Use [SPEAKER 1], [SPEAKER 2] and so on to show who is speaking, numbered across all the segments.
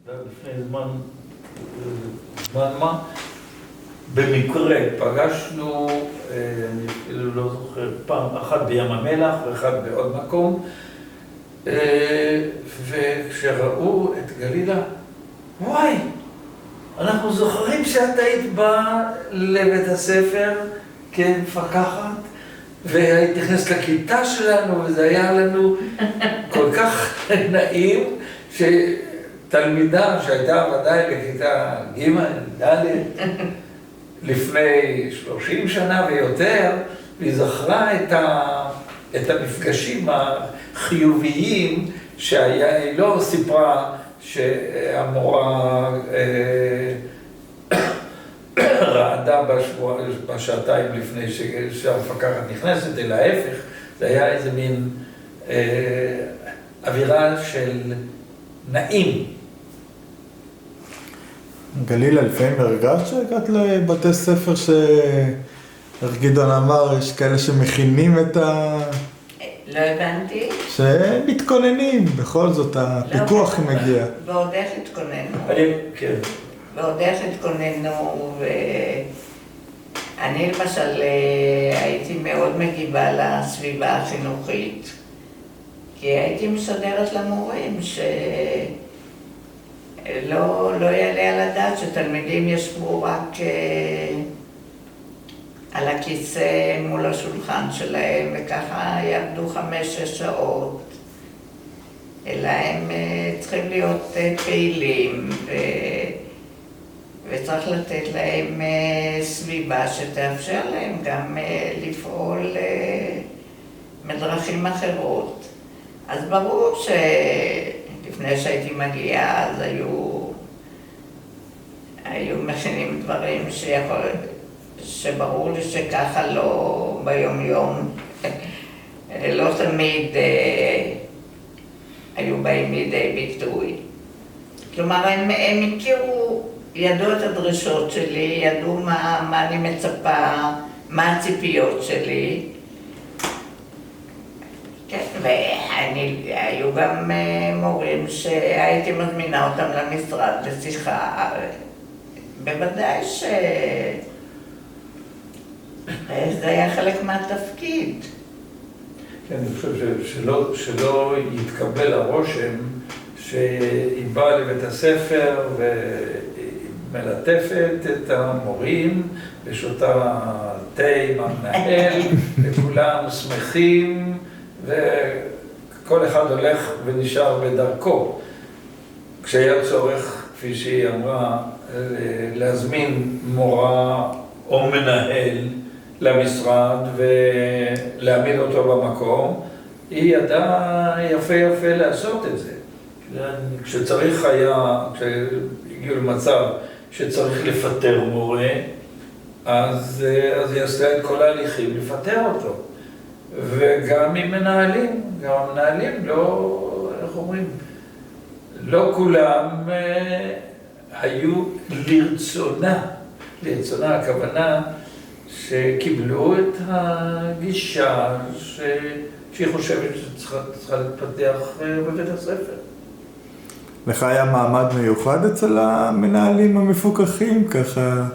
[SPEAKER 1] לפני זמן מה, במקרה פגשנו, אני אפילו לא זוכר, פעם אחת בים המלח ואחד בעוד מקום, וכשראו את גלילה, וואי, אנחנו זוכרים שאת היית באה לבית הספר כמפקחת, והיית נכנסת לכיתה שלנו, וזה היה לנו כל כך נעים, שתלמידה שהייתה ודאי בכיתה ג' ד' לפני 30 שנה ויותר, והיא זכרה את המפגשים החיוביים שהיא לא סיפרה שהמורה רעדה בשעתיים לפני שהמפקחת נכנסת, אלא ההפך, זה היה איזה מין אווירה של נעים.
[SPEAKER 2] גלילה, לפעמים הרגשת שהגעת לבתי ספר גדעון אמר, יש כאלה שמכינים את
[SPEAKER 3] לא הבנתי.
[SPEAKER 2] שמתכוננים, בכל זאת הפיקוח מגיע.
[SPEAKER 3] ועוד איך התכוננו.
[SPEAKER 1] כן.
[SPEAKER 3] ועוד איך התכוננו, ואני למשל הייתי מאוד מגיבה לסביבה החינוכית, כי הייתי מסדרת למורים לא יעלה על הדעת שתלמידים ישבו רק על הכיסא מול השולחן שלהם, וככה יעבדו 5-6 שעות, אלא הם צריכים להיות פעילים, וצריך לתת להם סביבה שתאפשר להם גם לפעול מדרכים אחרות. אז ברור שלפני שהייתי מגיעה, אז היו מכינים דברים שברור לי שככה לא ביום-יום, לא תמיד היו בהם לידי ביטוי. כלומר, הם הכירו, ידעו את הדרישות שלי, ידעו מה אני מצפה, מה הציפיות שלי. כן, והיו גם מורים שהייתי מזמינה אותם למשרד לשיחה. בוודאי שזה היה חלק מהתפקיד.
[SPEAKER 1] כן, אני חושב שלא יתקבל הרושם שהיא באה לבית הספר ומלטפת את המורים ושותה תה עם המנהל וכולם שמחים וכל אחד הולך ונשאר בדרכו. כשהיה צורך, כפי שהיא אמרה, להזמין מורה או מנהל למשרד ולהעמיד אותו במקום, היא ידעה יפה לעשות את זה. כשצריך היה, כשהגיעו למצב שצריך לפטר מורה, אז היא עשתה את כל ההליכים לפטר אותו. וגם עם מנהלים, גם המנהלים לא, איך אומרים, לא כולם היו לרצונה הכוונה שקיבלו את הגישה שהיא חושבת שצריכה להתפתח בבית הספר.
[SPEAKER 2] לך היה מעמד מיוחד אצל המנהלים המפוקחים ככה?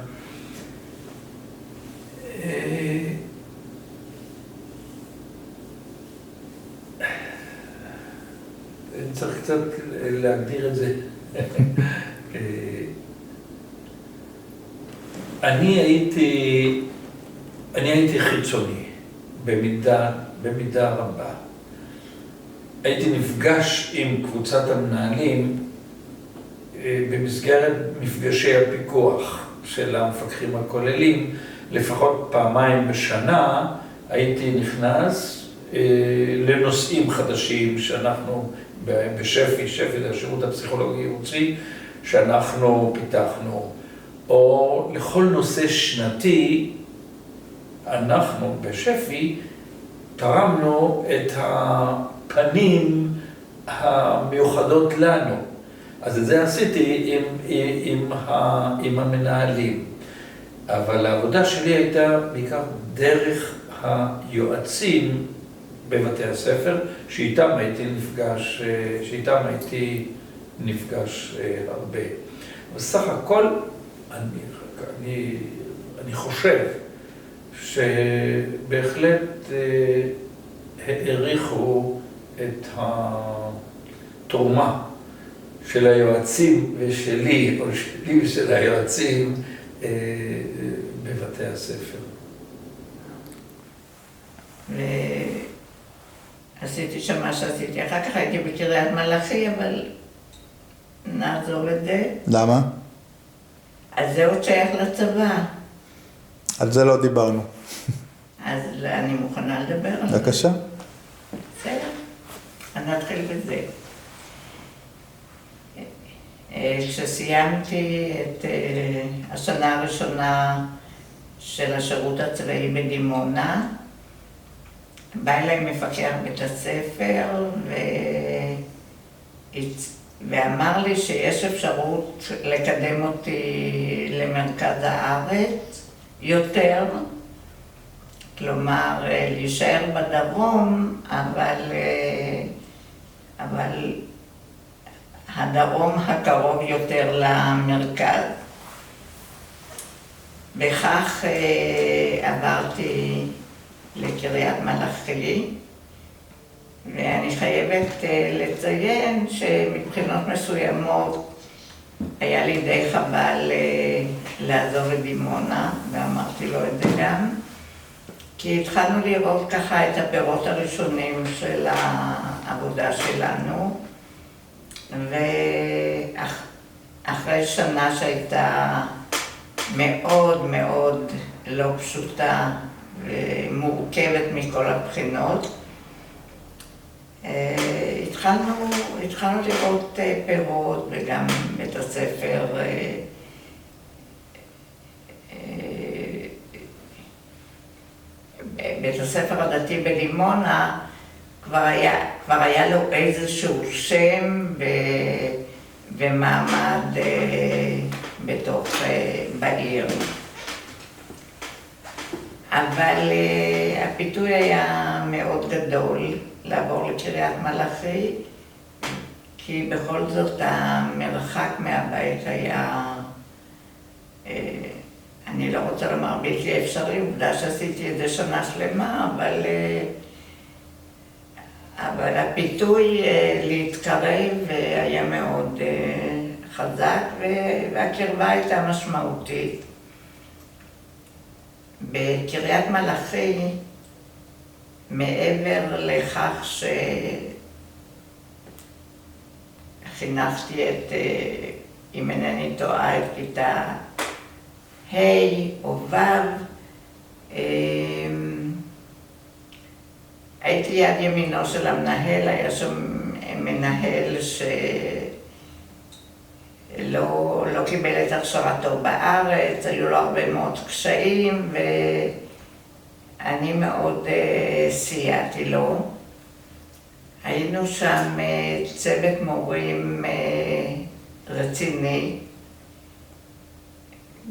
[SPEAKER 1] צריך קצת להגדיר את זה. אני הייתי חיצוני במידה רבה. הייתי נפגש עם קבוצת המנהלים במסגרת מפגשי הפיקוח של המפקחים הכוללים. לפחות פעמיים בשנה הייתי נכנס לנושאים חדשים שאנחנו בשפ"י, שפ"י זה השירות הפסיכולוגי-ייעוצי, שאנחנו פיתחנו, או לכל נושא שנתי, אנחנו בשפ"י תרמנו את הפנים המיוחדות לנו. אז את זה עשיתי עם המנהלים. אבל העבודה שלי הייתה בעיקר דרך היועצים בבתי הספר, שאיתם הייתי נפגש, שאיתם הייתי נפגש הרבה. בסך הכל, אני חושב שבהחלט העריכו את התרומה של היועצים ושלי, או שלי ושל היועצים בבתי הספר.
[SPEAKER 3] ועשיתי שם מה שעשיתי. אחר כך הייתי בקריית מלאכי, אבל נעזוב את זה.
[SPEAKER 2] למה?
[SPEAKER 3] אז זה עוד שייך לצבא.
[SPEAKER 2] על זה לא דיברנו.
[SPEAKER 3] אז אני מוכנה לדבר על זה.
[SPEAKER 2] בבקשה.
[SPEAKER 3] בסדר, אני אתחיל בזה. כשסיימתי את השנה הראשונה של השירות הצבאי בדימונה, בא אליי מפקח בית הספר ואמר לי שיש אפשרות לקדם אותי למרכז הארץ יותר, כלומר להישאר בדרום, אבל הדרום הקרוב יותר למרכז. בכך עברתי לקריית מלאכי, ואני חייבת לציין שמבחינות מסוימות היה לי די חבל לעזוב את דימונה, ואמרתי לו את זה גם, כי התחלנו לראות ככה את הפירות הראשונים של העבודה שלנו, ואחרי שנה שהייתה מאוד מאוד לא פשוטה ומורכבת מכל הבחינות, התחלנו לראות פירות, וגם בית הספר בית הספר הדתי בדימונה כבר היה לו איזשהו שם ומעמד בתוך בעיר. אבל הפיתוי היה מאוד גדול לעבור לקריית מלאכי, כי בכל זאת המרחק מהבית היה, אני לא רוצה לומר בלתי אפשרי, עובדה שעשיתי את זה שנה שלמה, אבל הפיתוי להתקרב היה מאוד חזק, והקרבה הייתה משמעותית. בקריית מלאכי, מעבר לכך שחינכתי את, אם אינני טועה, את כיתה ה' או ו', הייתי יד ימינו של המנהל, היה שם מנהל שלא קיבל את הכשרתו בארץ, היו לו הרבה מאוד קשיים, ואני מאוד סייעתי לו. היינו שם צוות מורים רציני,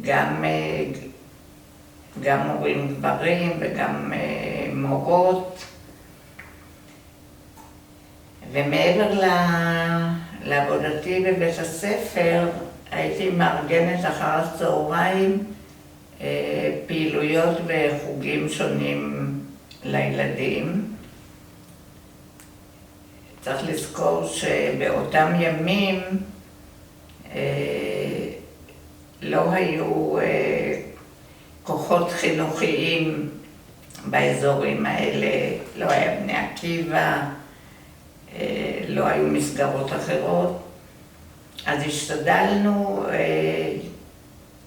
[SPEAKER 3] גם מורים גברים וגם מורות. ומעבר לעבודתי בבית הספר, הייתי מארגנת אחר הצהריים פעילויות וחוגים שונים לילדים. צריך לזכור שבאותם ימים לא היו כוחות חינוכיים באזורים האלה, לא היה בני עקיבא, לא היו מסגרות אחרות, אז השתדלנו,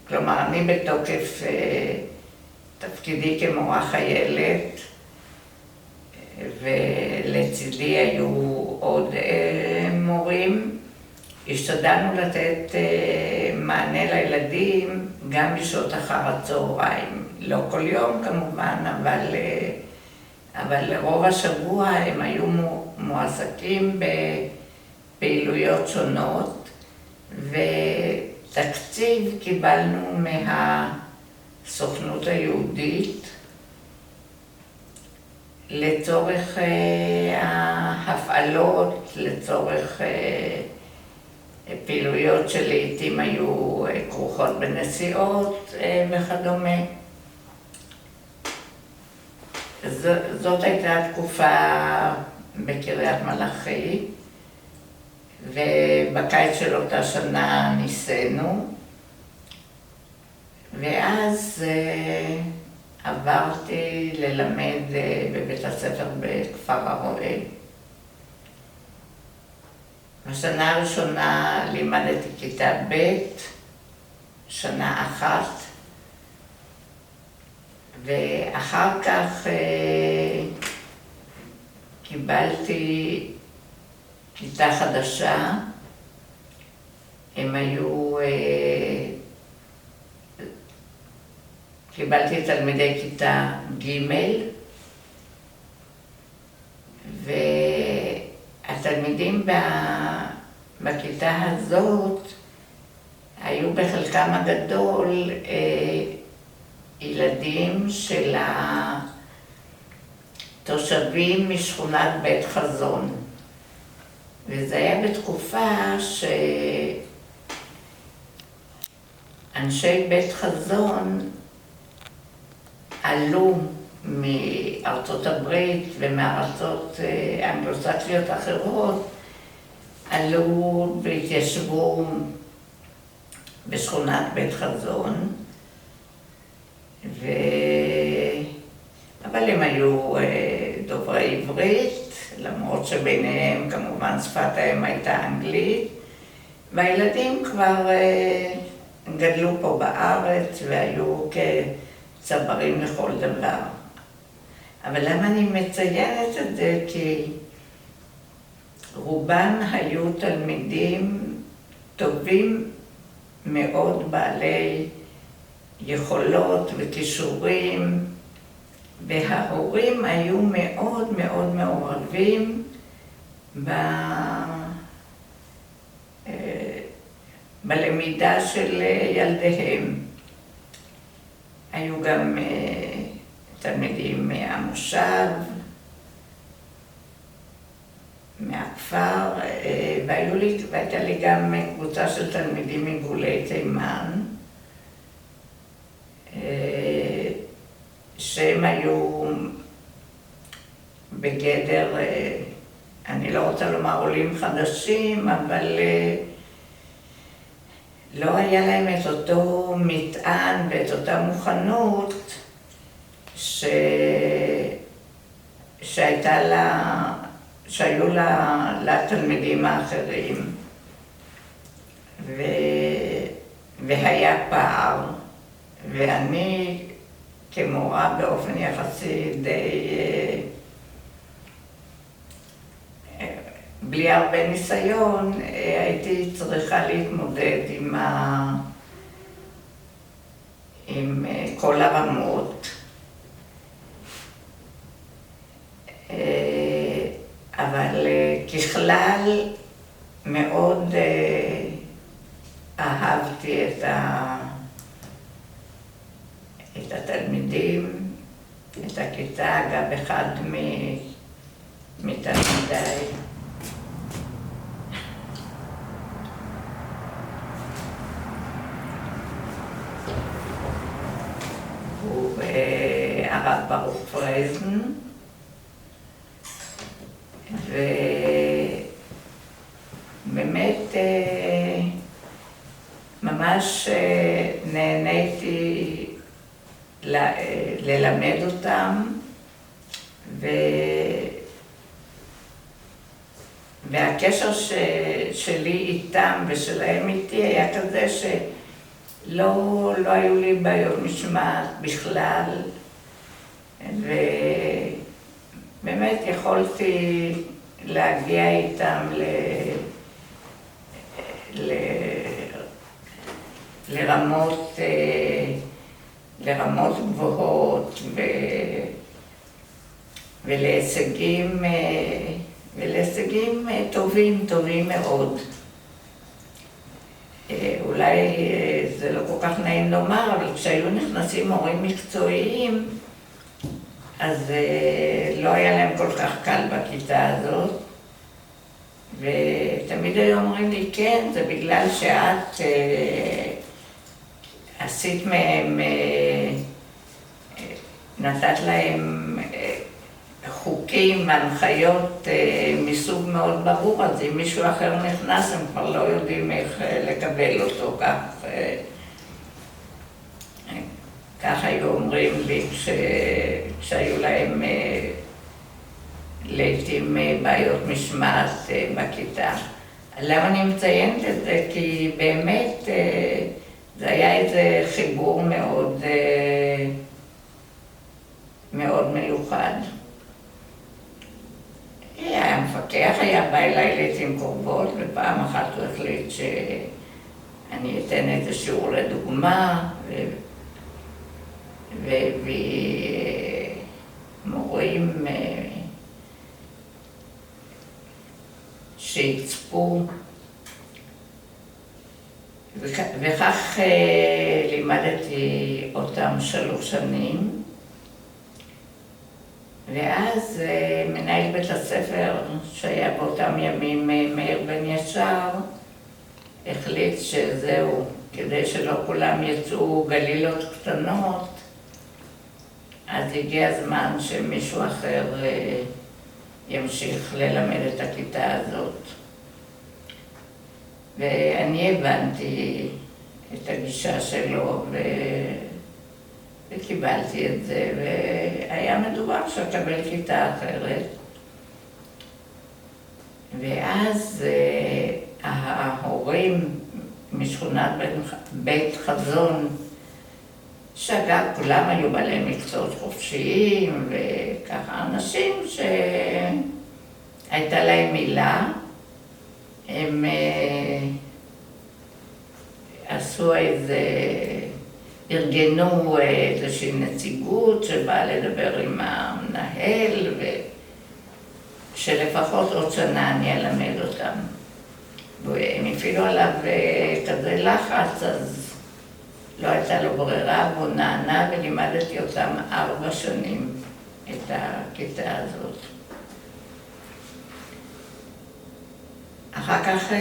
[SPEAKER 3] כלומר אני בתוקף תפקידי כמורה חיילת, ולצידי היו עוד מורים, השתדלנו לתת מענה לילדים גם בשעות אחר הצהריים, לא כל יום כמובן, אבל לרוב השבוע הם היו מועסקים בפעילויות שונות, ותקציב קיבלנו מהסוכנות היהודית לצורך ההפעלות, לצורך פעילויות שלעיתים היו כרוכות בנסיעות וכדומה. זאת הייתה תקופה בקריית מלאכי, ובקיץ של אותה שנה ניסינו, ואז עברתי ללמד בבית הספר בכפר הרועה. בשנה הראשונה לימדתי כיתה ב', שנה אחת, ואחר כך קיבלתי כיתה חדשה. הם היו, קיבלתי תלמידי כיתה ג', והתלמידים בכיתה הזאת היו בחלקם הגדול ילדים של התושבים משכונת בית חזון. וזה היה בתקופה שאנשי בית חזון עלו מארצות הברית ומארצות אנגלוסקסיות אחרות, עלו והתיישבו בשכונת בית חזון, אבל הם היו דוברי עברית, למרות שביניהם כמובן שפת האם הייתה אנגלית, והילדים כבר גדלו פה בארץ והיו כצברים לכל דבר. אבל למה אני מציינת את זה? כי רובם היו תלמידים טובים מאוד, בעלי יכולות וכישורים, וההורים היו מאוד מאוד מעורבים בלמידה של ילדיהם. היו גם תלמידים מהמושב, מהכפר, והייתה לי גם קבוצה של תלמידים מגולי תימן, שהם היו בגדר, אני לא רוצה לומר עולים חדשים, אבל לא היה להם את אותו מטען ואת אותה מוכנות שהיו לתלמידים האחרים. והיה פער, ואני כמורה באופן יחסי די בלי הרבה ניסיון, הייתי צריכה להתמודד עם כל הרמות. אבל ככלל מאוד אהבתי את התלמידים, את הכיתה. גם אחד מתלמידיי הוא הרב ברוך פרייזן, ובאמת ממש נהניתי ללמד אותם, והקשר שלי איתם ושלהם איתי היה כזה שלא היו לי בעיות משמעת בכלל, ובאמת יכולתי להגיע איתם לרמות גבוהות ולהישגים טובים מאוד. אולי זה לא כל כך נעים לומר, אבל כשהיו נכנסים מורים מקצועיים, אז לא היה להם כל כך קל בכיתה הזאת, ותמיד היו אומרים לי, כן, זה בגלל שאת עשית מהם, נתת להם חוקים, הנחיות מסוג מאוד ברור, אז אם מישהו אחר נכנס, הם כבר לא יודעים איך לקבל אותו כך. כך היו אומרים לי כשהיו להם לעתים בעיות משמעת בכיתה. למה אני מציינת את זה? כי באמת זה היה איזה חיבור מאוד, מאוד מיוחד. המפקח היה בא אליי לעתים קרובות, ופעם אחת הוא החליט שאני אתן איזה שיעור לדוגמה, והביא מורים שיצפו, וכך לימדתי אותם 3 שנים. ואז מנהל בית הספר, שהיה באותם ימים מאיר בן ישר, החליט שזהו, כדי שלא כולם יצאו גלילות קטנות, אז הגיע הזמן שמישהו אחר ימשיך ללמד את הכיתה הזאת. ואני הבנתי את הגישה שלו וקיבלתי את זה, והיה מדובר שקבל כיתה אחרת. ואז ההורים משכונת בית חזון, שאגב כולם היו בעלי מקצועות חופשיים, וככה אנשים שהייתה להם מילה, הם עשו ארגנו איזושהי נציגות שבאה לדבר עם המנהל, שלפחות עוד שנה אני אלמד אותם. והם הפעילו עליו כזה לחץ, אז לא הייתה לו ברירה, והוא נענה ולימדתי אותם 4 שנים את הכיתה הזאת. אחר כך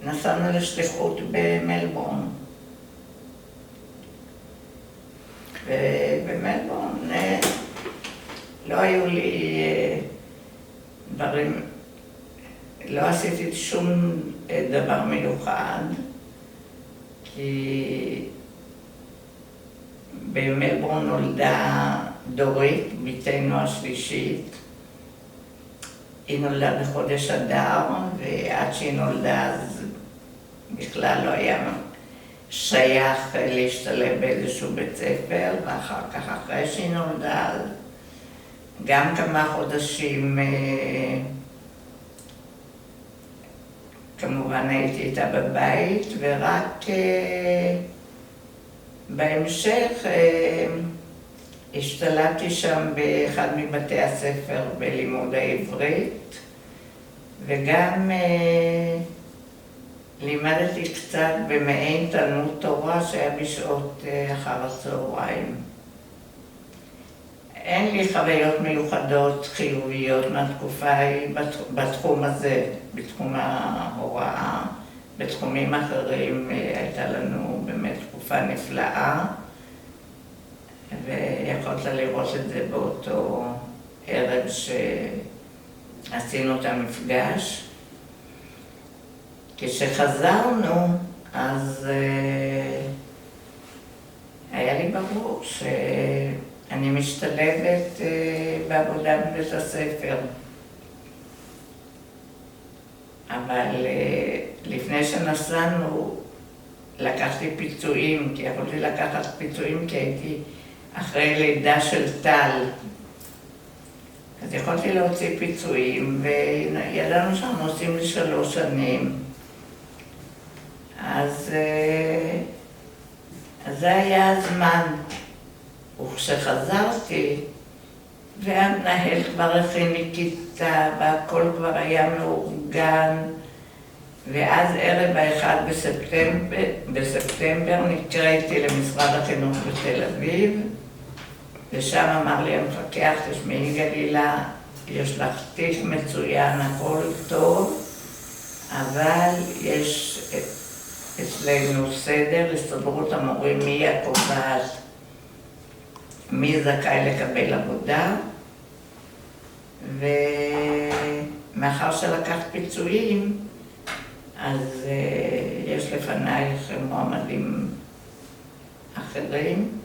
[SPEAKER 3] נסענו לשליחות במלבורן. ובמלבורן לא היו לי דברים, לא עשיתי שום דבר מיוחד, כי במלבורן נולדה דורית, בתנו השלישית. היא נולדה בחודש אדר, ועד שהיא נולדה אז בכלל לא היה שייך להשתלב באיזשהו בית ספר, ואחר כך, אחרי שהיא נולדה, גם כמה חודשים כמובן הייתי איתה בבית, ורק בהמשך השתלבתי שם באחד מבתי הספר בלימוד העברית, וגם לימדתי קצת במעין תלמוד תורה שהיה בשעות אחר הצהריים. אין לי חוויות מיוחדות חיוביות מהתקופה ההיא בתחום הזה, בתחום ההוראה. בתחומים אחרים הייתה לנו באמת תקופה נפלאה, ויכולת לראות את זה באותו ערב שעשינו את המפגש. כשחזרנו, אז היה לי ברור שאני משתלבת בעבודה בבית הספר. אבל לפני שנסענו לקחתי פיצויים, כי יכולתי לקחת פיצויים כי הייתי אחרי לידה של טל. אז יכולתי להוציא פיצויים, וידענו שאנחנו עושים לי 3 שנים. אז זה היה הזמן. וכשחזרתי, והמנהל כבר הכין לי כיתה, והכל כבר היה מאורגן, ואז ערב ה-1 בספטמבר נקראתי למשרד החינוך בתל אביב, ושם אמר לי המפקח, תשמעי גלילה, יש לך תיק מצוין, הכל טוב, אבל יש אצלנו סדר, הסתדרות המורים, מי הקובעת, מי זכאי לקבל עבודה, ומאחר שלקחת פיצויים, אז יש לפנייך מועמדים אחרים,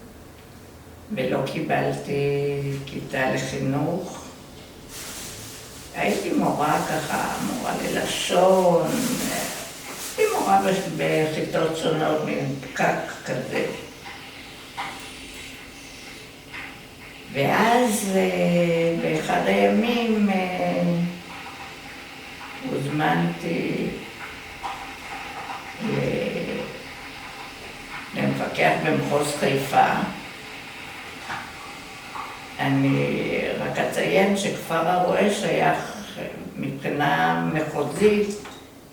[SPEAKER 3] ולא קיבלתי כיתה לחינוך. הייתי מורה ככה, מורה ללשון, הייתי מורה בכיתות שונות, מין פקק כזה. ואז באחד הימים הוזמנתי למפקח במחוז חיפה. אני רק אציין שכפר הרועה שייך מבחינה מחוזית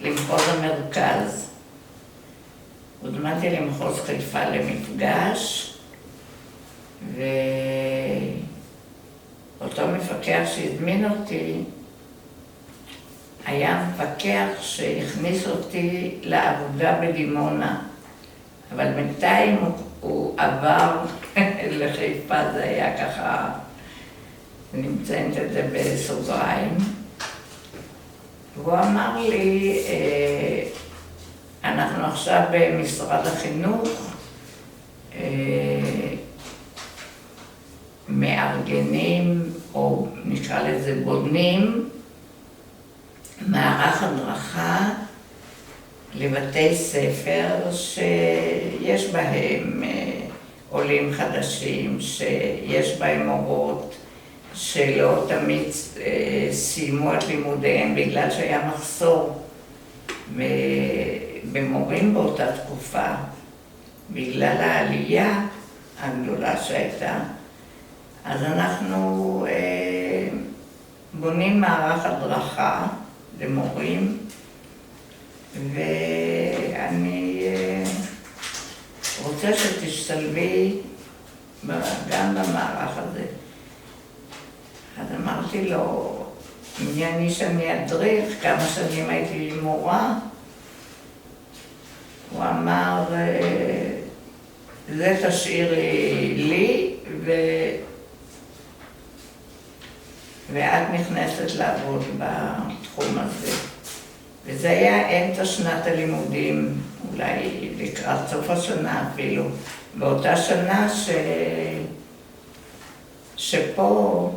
[SPEAKER 3] למחוז המרכז. הוזמנתי למחוז חיפה למפגש, ואותו מפקח שהזמין אותי היה מפקח שהכניס אותי לעבודה בדימונה, אבל בינתיים הוא עבר לחיפה, זה היה ככה, אני מציינת את זה בסוגריים. והוא אמר לי, אנחנו עכשיו במשרד החינוך, מארגנים, או נקרא לזה בונים, מערך הדרכה לבתי ספר שיש בהם עולים חדשים, שיש בהם מורות שלא תמיד סיימו את לימודיהם בגלל שהיה מחסור במורים באותה תקופה, בגלל העלייה הגדולה שהייתה. אז אנחנו בונים מערך הדרכה למורים, ואני רוצה שתשתלבי גם במערך הזה. אז אמרתי לו, מי אני שאני אדריך, כמה שנים הייתי מורה. הוא אמר, זה תשאירי לי, ואת נכנסת לעבוד בתחום הזה. וזה היה אמצע שנת הלימודים, אולי לקראת סוף השנה אפילו. באותה שנה שפה,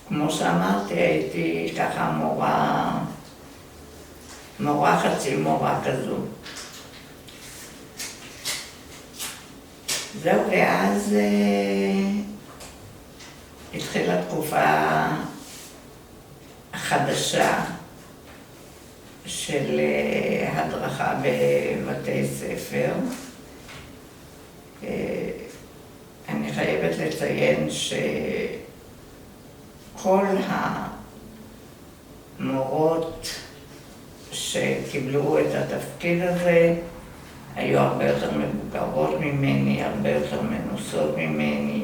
[SPEAKER 3] כמו שאמרתי, הייתי ככה מורה חצי מורה כזו. זהו, ואז התחילה תקופה חדשה של הדרכה בבתי ספר. אני חייבת לציין שכל המורות שקיבלו את התפקיד הזה היו הרבה יותר מבוגרות ממני, הרבה יותר מנוסות ממני,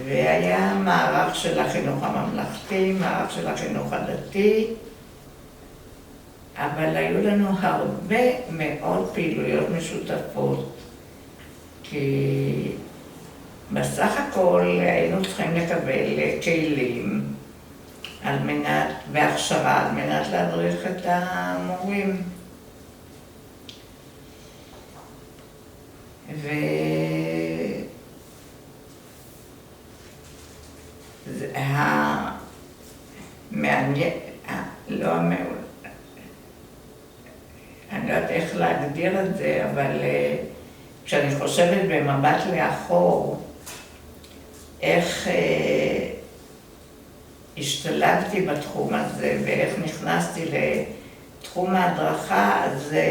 [SPEAKER 3] והיה מערך של החינוך הממלכתי, מערך של החינוך הדתי, אבל היו לנו הרבה מאוד פעילויות משותפות, כי בסך הכל היינו צריכים לקבל כלים על מנת, והכשרה על מנת להדריך את המורים. והמעניין, אני לא יודעת איך להגדיר את זה, אבל כשאני חושבת במבט לאחור, איך השתלבתי בתחום הזה ואיך נכנסתי לתחום ההדרכה, אז זה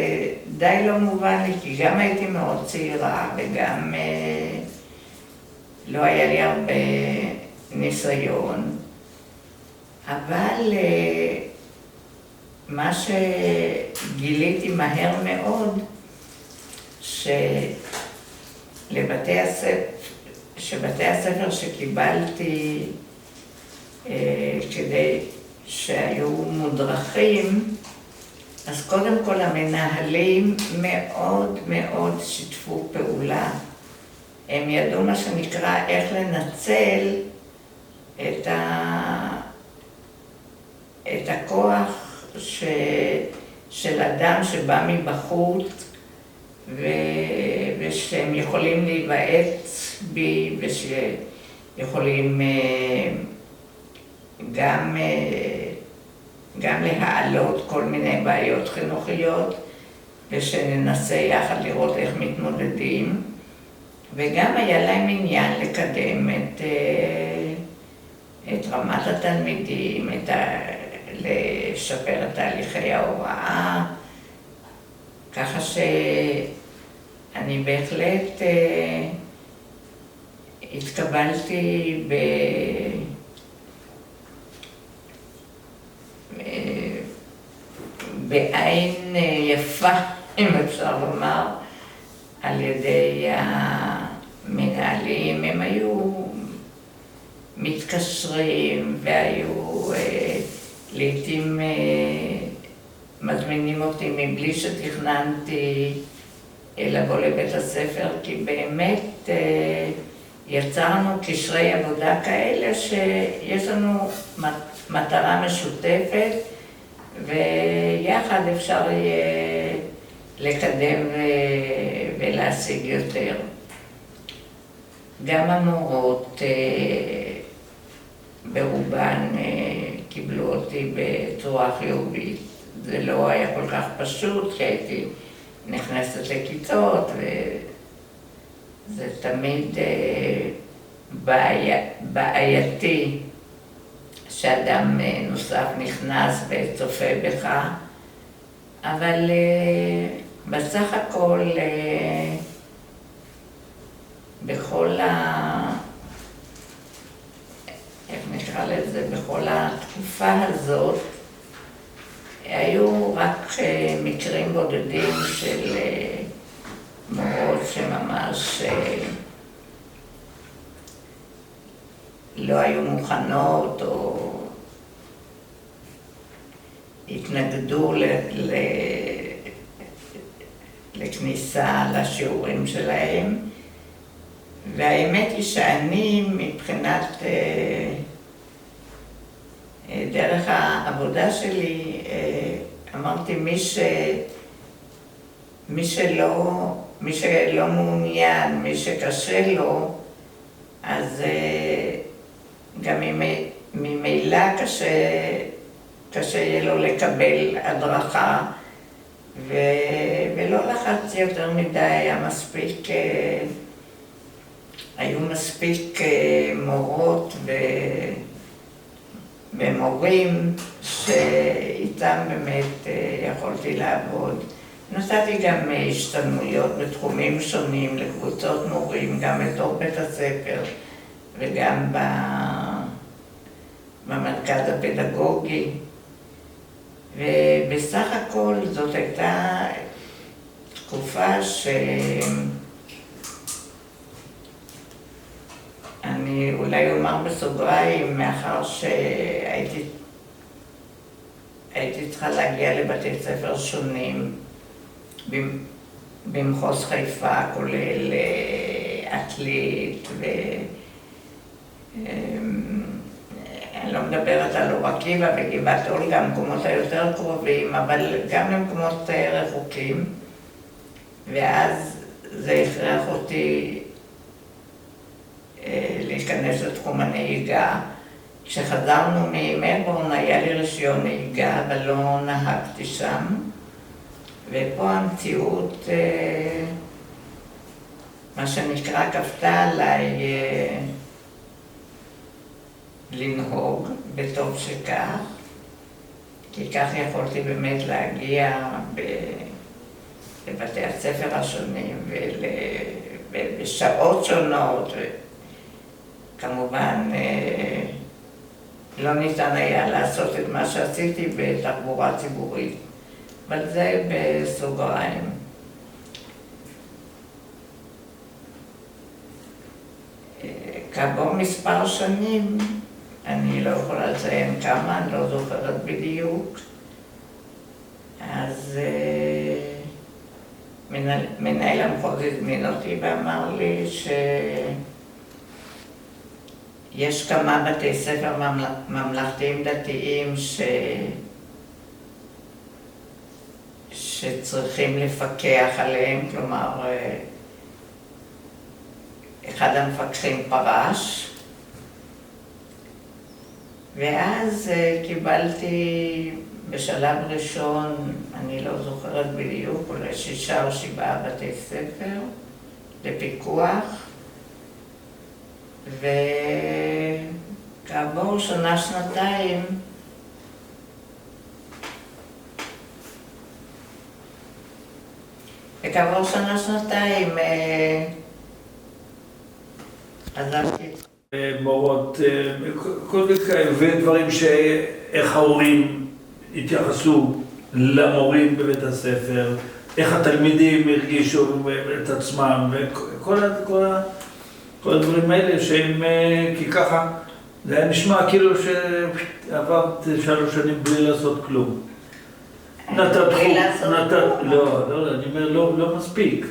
[SPEAKER 3] די לא מובן לי, כי גם הייתי מאוד צעירה וגם לא היה לי הרבה ניסיון. אבל מה שגיליתי מהר מאוד, שבתי הספר שקיבלתי כדי שהיו מודרכים, אז קודם כל המנהלים מאוד מאוד שיתפו פעולה. הם ידעו מה שנקרא איך לנצל את הכוח של אדם שבא מבחוץ ושהם יכולים להיוועץ בי ושיכולים גם להעלות כל מיני בעיות חינוכיות ושננסה יחד לראות איך מתמודדים, וגם היה להם עניין לקדם את רמת התלמידים, לשפר את תהליכי ההוראה, ככה שאני בהחלט התקבלתי בעין יפה, אם אפשר לומר, על ידי המנהלים. הם היו מתקשרים והיו לעתים מזמינים אותי מבלי שתכננתי לבוא לבית הספר, כי באמת יצרנו קשרי עבודה כאלה שיש לנו מטרה משותפת ויחד אפשר יהיה לקדם ולהשיג יותר. גם המורות ברובן קיבלו אותי בצורה חיובית. זה לא היה כל כך פשוט, כי הייתי נכנסת לכיתות, וזה תמיד בעייתי שאדם נוסף נכנס וצופה בך, אבל בסך הכל, בכל איך נקרא לזה, בכל התקופה הזאת, היו רק מקרים בודדים של מורות שממש לא היו מוכנות או התנגדו לכניסה לשיעורים שלהם. והאמת היא שאני מבחינת דרך העבודה שלי אמרתי מי שלא מעוניין, מי שקשה לו, אז גם ממילא קשה יהיה לו לקבל הדרכה, ולא לחצתי יותר מדי, היו מספיק מורות ומורים שאיתם באמת יכולתי לעבוד. נתתי גם השתלמויות בתחומים שונים לקבוצות מורים, גם בתוך בית הספר וגם במרכז הפדגוגי. ובסך הכל זאת הייתה תקופה אני אולי אומר בסוגריים, מאחר שהייתי צריכה להגיע לבתי ספר שונים במחוז חיפה, כולל עתלית אני לא מדברת על אור עקיבא וגבעת אולגה, המקומות היותר קרובים, אבל גם למקומות רחוקים. ואז זה הכרח אותי להיכנס לתחום הנהיגה. כשחזרנו ממלבורן היה לי רישיון נהיגה, אבל לא נהגתי שם. ופה המציאות, מה שנקרא, כפתה עליי לנהוג, וטוב שכך, כי כך יכולתי באמת להגיע לבתי הספר השונים ובשעות שונות, וכמובן לא ניתן היה לעשות את מה שעשיתי בתחבורה ציבורית, אבל זה בסוגריים. כעבור מספר שנים אני לא יכולה לציין כמה, אני לא זוכרת בדיוק. אז מנהל המחוז הזמין אותי ואמר לי שיש כמה בתי ספר ממלכתיים דתיים שצריכים לפקח עליהם, כלומר, אחד המפקחים פרש, ואז קיבלתי בשלב ראשון, אני לא זוכרת בדיוק, אולי 6 או 7 בתי ספר לפיקוח, וכעבור שנה-שנתיים עזבתי.
[SPEAKER 1] מורות, כל ודברים איך ההורים התייחסו למורים בבית הספר, איך התלמידים הרגישו את עצמם, וכל הדברים האלה שהם, כי ככה, זה היה נשמע כאילו שעברת 3 שנים בלי לעשות כלום. נתת חוק, לא, אני אומר, לא מספיק.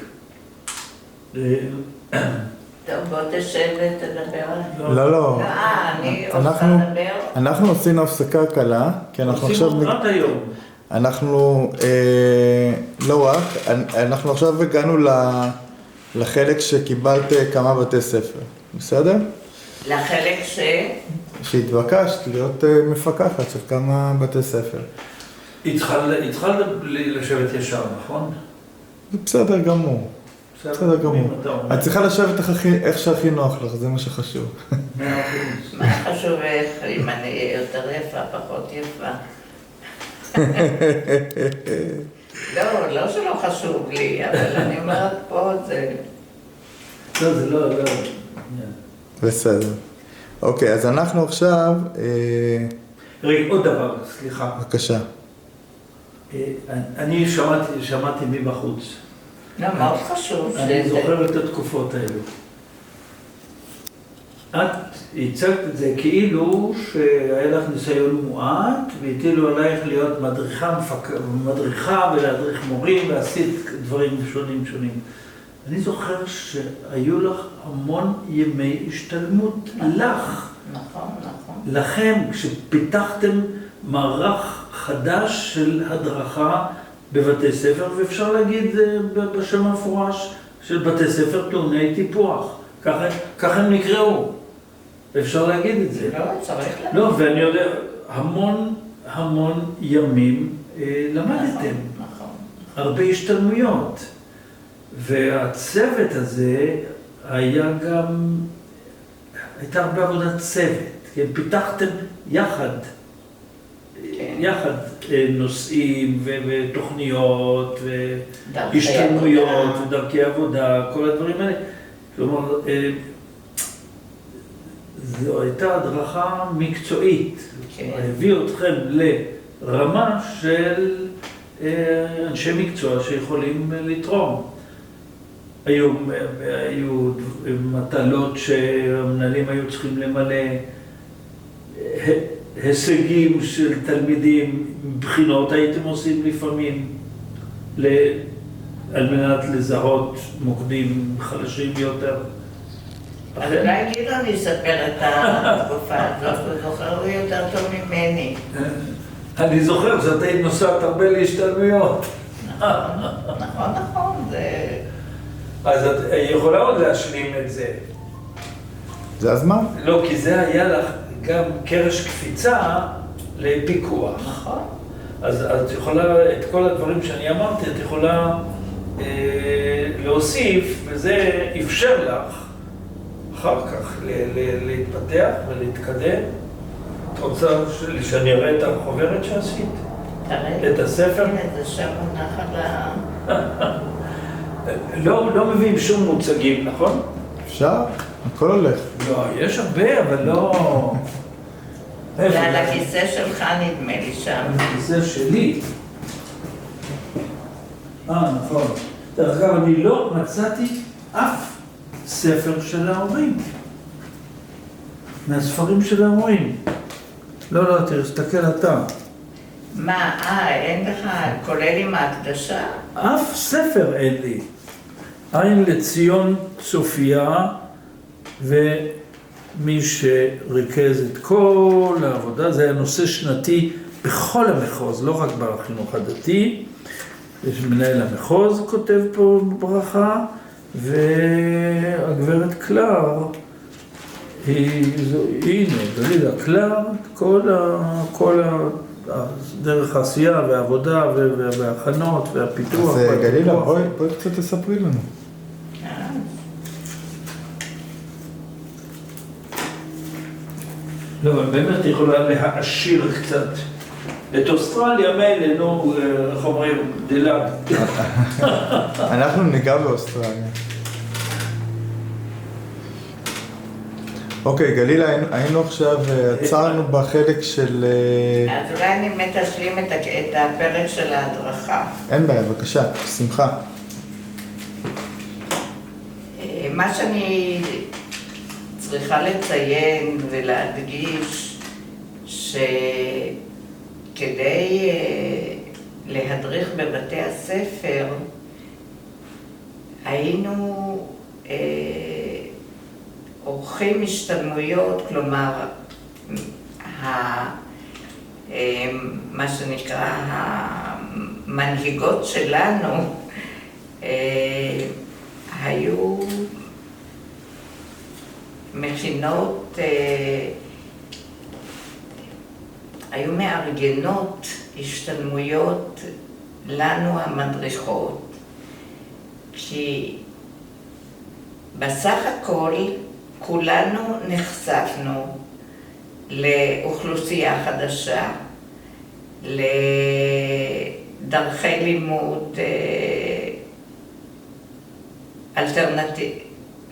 [SPEAKER 3] טוב, בוא תשב ותדבר.
[SPEAKER 2] לא.
[SPEAKER 3] אני רוצה לדבר.
[SPEAKER 2] אנחנו עשינו הפסקה קלה, כי אנחנו עכשיו...
[SPEAKER 1] עושים עוד היום.
[SPEAKER 2] אנחנו, לא רק, אנחנו עכשיו הגענו לחלק שקיבלת כמה בתי ספר, בסדר?
[SPEAKER 3] לחלק
[SPEAKER 2] שהתבקשת להיות מפקחת של כמה בתי ספר.
[SPEAKER 1] היא צריכה לשבת ישר, נכון?
[SPEAKER 2] בסדר גמור. בסדר גמור. את צריכה לשבת איך שהכי נוח לך, זה מה שחשוב.
[SPEAKER 3] מה חשוב אם אני אהיה יותר יפה, פחות יפה? לא שלא חשוב לי, אבל אני אומרת פה זה...
[SPEAKER 1] לא, זה לא...
[SPEAKER 2] בסדר. אוקיי, אז אנחנו עכשיו...
[SPEAKER 1] רגע, עוד דבר, סליחה.
[SPEAKER 2] בבקשה.
[SPEAKER 1] אני שמעתי מבחוץ.
[SPEAKER 3] לא, מאוד חשוב.
[SPEAKER 1] אני זוכר את התקופות האלו. את הצגת את זה כאילו שהיה לך ניסיון מועט, והטילו עלייך להיות מדריכה ולהדריך מורים, ועשית דברים שונים. אני זוכר שהיו לך המון ימי השתלמות לך.
[SPEAKER 3] נכון.
[SPEAKER 1] לכם, כשפיתחתם מערך חדש של הדרכה בבתי ספר, ואפשר להגיד בשם המפורש של בתי ספר טעוני טיפוח. ככה הם נקראו. אפשר להגיד את זה.
[SPEAKER 3] לא, צריך להגיד.
[SPEAKER 1] לא, ואני יודע, המון ימים למדתם.
[SPEAKER 3] נכון.
[SPEAKER 1] הרבה השתלמויות. והצוות הזה הייתה הרבה עבודת צוות. כן? פיתחתם יחד נושאים ותוכניות והשתלמויות ודרכי עבודה, כל הדברים האלה. כלומר, זו הייתה הדרכה מקצועית. הביאו אתכם לרמה של אנשי מקצוע שיכולים לתרום. היו מטלות שהמנהלים היו צריכים למלא, הישגים של תלמידים, בחינות הייתם עושים לפעמים, על מנת לזהות מוקדים חלשים יותר.
[SPEAKER 3] אז אולי גדעון יספר את התקופה הזאת, הוא זוכר לי יותר טוב ממני.
[SPEAKER 1] אני זוכר שאת היית נוסעת הרבה להשתלמויות.
[SPEAKER 3] נכון, זה...
[SPEAKER 1] אז את יכולה עוד להשלים את זה.
[SPEAKER 2] זה הזמן?
[SPEAKER 1] לא, כי זה היה לך גם קרש קפיצה לפיקוח.
[SPEAKER 3] נכון.
[SPEAKER 1] אז את יכולה, את כל הדברים שאני אמרתי, את יכולה להוסיף, וזה אפשר לך אחר כך להתפתח ולהתקדם. את רוצה שאני אראה את החוברת שעשית?
[SPEAKER 3] תראה.
[SPEAKER 1] את הספר?
[SPEAKER 3] הנה, זה שם מונח על ה...
[SPEAKER 1] לא מביאים שום מוצגים, נכון?
[SPEAKER 2] אפשר? הכל הולך.
[SPEAKER 1] לא, יש הרבה, אבל לא...
[SPEAKER 3] זה על הכיסא שלך נדמה לי שם.
[SPEAKER 1] הכיסא שלי. נכון. דרך אגב, אני לא מצאתי אף ספר של ההורים. מהספרים של ההורים. לא, תסתכל אתה.
[SPEAKER 3] מה, אין לך, כולל עם ההקדשה?
[SPEAKER 1] אף ספר אין לי. עין לציון צופיה, ומי שריכז את כל העבודה, זה היה נושא שנתי בכל המחוז, לא רק בחינוך הדתי. יש מנהל המחוז כותב פה ברכה, והגברת קלר, הנה, גלילה קלר, כל דרך העשייה והעבודה וההכנות והפיתוח.
[SPEAKER 2] אז גלילה, בואי קצת תספרי לנו.
[SPEAKER 1] לא, אבל באמת יכולה להעשיר קצת. את אוסטרליה מילא, נו, איך אומרים, דילג.
[SPEAKER 2] אנחנו ניגע באוסטרליה. אוקיי, גלילה, היינו עכשיו, עצרנו בחלק של...
[SPEAKER 3] אז אולי אני תשלים את הפרק של ההדרכה.
[SPEAKER 2] אין בעיה, בבקשה, שמחה.
[SPEAKER 3] מה שאני צריכה לציין ולהדגיש, שכדי להדריך בבתי הספר, היינו עורכים השתלמויות, כלומר, מה שנקרא המנהיגות שלנו היו מכינות, היו מארגנות השתלמויות לנו המדריכות, כי בסך הכל כולנו נחשפנו לאוכלוסייה חדשה, לדרכי לימוד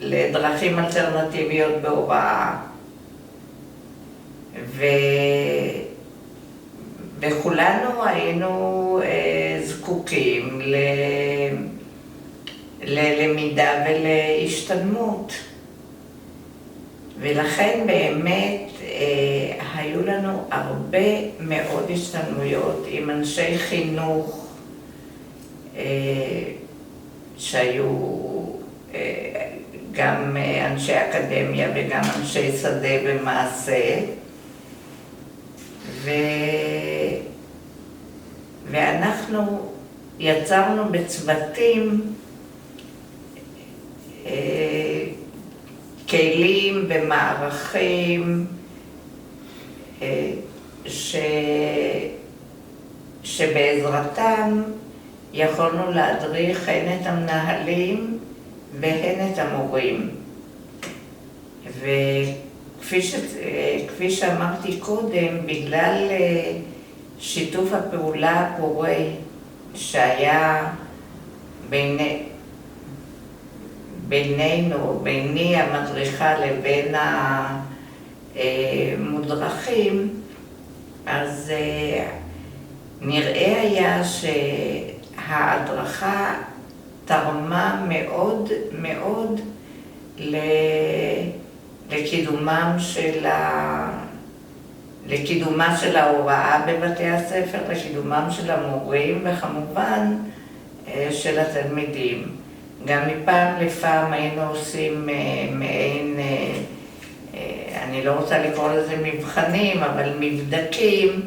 [SPEAKER 3] לדרכים אלטרנטיביות בהוראה, וכולנו היינו זקוקים ללמידה ולהשתלמות. ולכן באמת היו לנו הרבה מאוד השתלמויות עם אנשי חינוך שהיו גם אנשי אקדמיה וגם אנשי שדה ומעשה, ואנחנו יצרנו בצוותים כלים ומערכים שבעזרתם יכולנו להדריך הן את המנהלים והן את המורים. וכפי שאמרתי קודם, בגלל שיתוף הפעולה הפורה שהיה ביני המדריכה לבין המודרכים, אז נראה היה שההדרכה תרמה מאוד מאוד לקידומה של ההוראה בבתי הספר, לקידומם של המורים וכמובן של התלמידים. גם מפעם לפעם היינו עושים מעין, אני לא רוצה לקרוא לזה מבחנים, אבל מבדקים,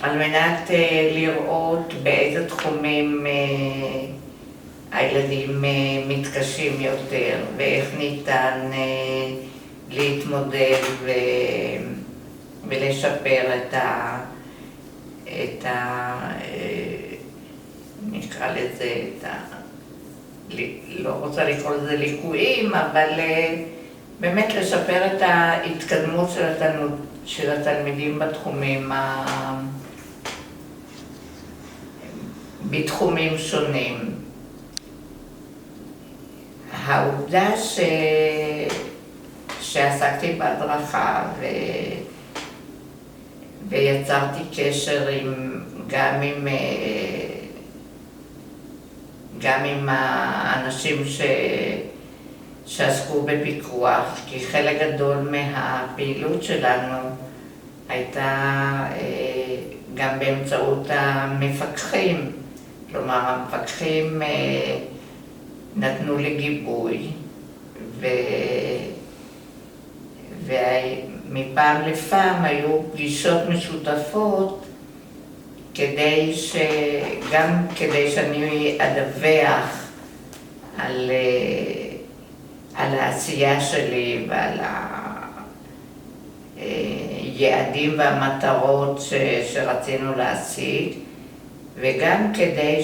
[SPEAKER 3] על מנת לראות באיזה תחומים הילדים מתקשים יותר, ואיך ניתן להתמודד ולשפר נקרא לזה, לא רוצה לקרוא לזה ליקויים, אבל באמת לשפר את ההתקדמות של התלמידים בתחומים שונים. העובדה שעסקתי בהדרכה ויצרתי קשר גם עם האנשים שעסקו בפיקוח, כי חלק גדול מהפעילות שלנו הייתה גם באמצעות המפקחים. כלומר, המפקחים נתנו לי גיבוי, ומפעם לפעם היו פגישות משותפות גם כדי שאני אדווח על העשייה שלי ועל היעדים והמטרות שרצינו להשיג, וגם כדי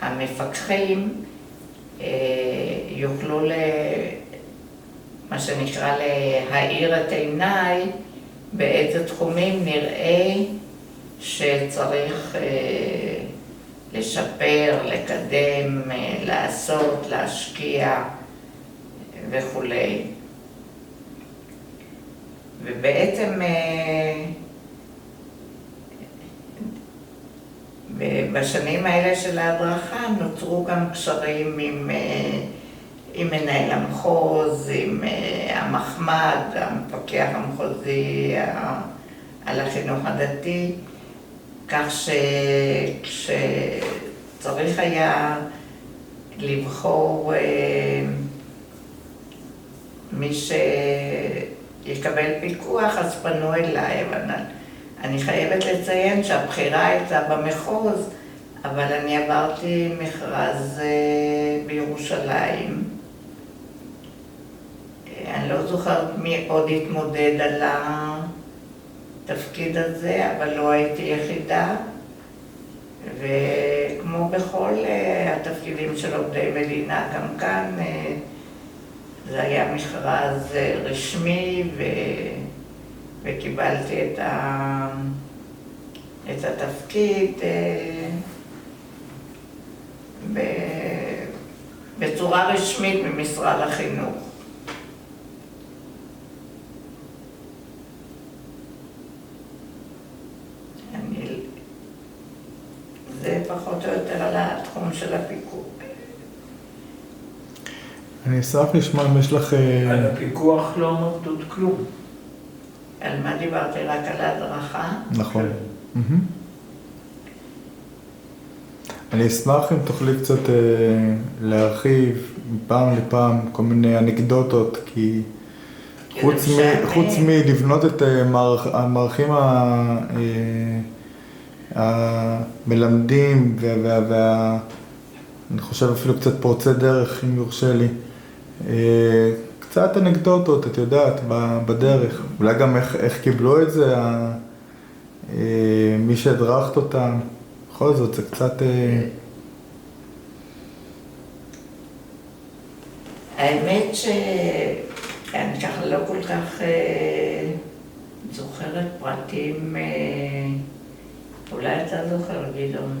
[SPEAKER 3] שהמפקחים יוכלו מה שנקרא להאיר את עיניי באיזה תחומים נראה שצריך לשפר, לקדם, לעשות, להשקיע וכו'. ובעצם בשנים האלה של ההדרכה נוצרו גם קשרים עם מנהל המחוז, עם המחמ"ד, המפקח המחוזי על החינוך הדתי, כך שכשצריך היה לבחור מי שיקבל פיקוח, אז פנו אליי. אני חייבת לציין שהבחירה הייתה במחוז, אבל אני עברתי מכרז בירושלים. אני לא זוכרת מי עוד התמודד על התפקיד הזה, אבל לא הייתי יחידה. וכמו בכל התפקידים של עובדי מדינה, גם כאן זה היה מכרז רשמי, וקיבלתי את התפקיד בצורה רשמית ממשרד החינוך. זה פחות או יותר על התחום של הפיקוח.
[SPEAKER 2] אני אשמח לשמוע אם יש לך...
[SPEAKER 1] על הפיקוח לא אמרת עוד כלום.
[SPEAKER 3] על מה דיברתי? רק על ההדרכה?
[SPEAKER 2] נכון. אני אשמח אם תוכלי קצת להרחיב מפעם לפעם כל מיני אנקדוטות, כי חוץ מלבנות את המערכים המלמדים אני חושב אפילו קצת פורצי דרך, אם יורשה לי. קצת אנקדוטות, את יודעת, בדרך. אולי גם איך קיבלו את זה, מי שהדרכת אותם. בכל זאת, זה קצת...
[SPEAKER 3] האמת שאני ככה לא כל כך זוכרת פרטים, אולי אתה זוכר, גדעון.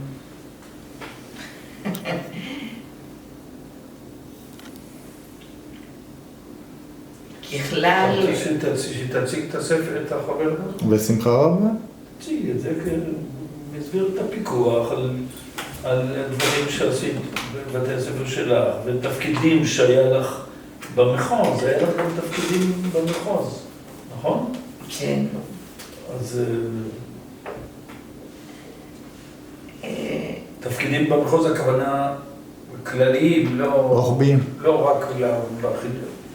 [SPEAKER 3] ככלל...
[SPEAKER 1] שתציג את הספר, את החבר הזה?
[SPEAKER 2] בשמחה רבה.
[SPEAKER 1] תציג את זה, מסביר את הפיקוח על דברים שעשית בבתי הספר שלך, ותפקידים שהיה לך במחוז, היה לך גם תפקידים במחוז, נכון?
[SPEAKER 3] כן.
[SPEAKER 1] אז תפקידים במחוז הכוונה כלליים, לא...
[SPEAKER 2] רוחביים.
[SPEAKER 1] לא רק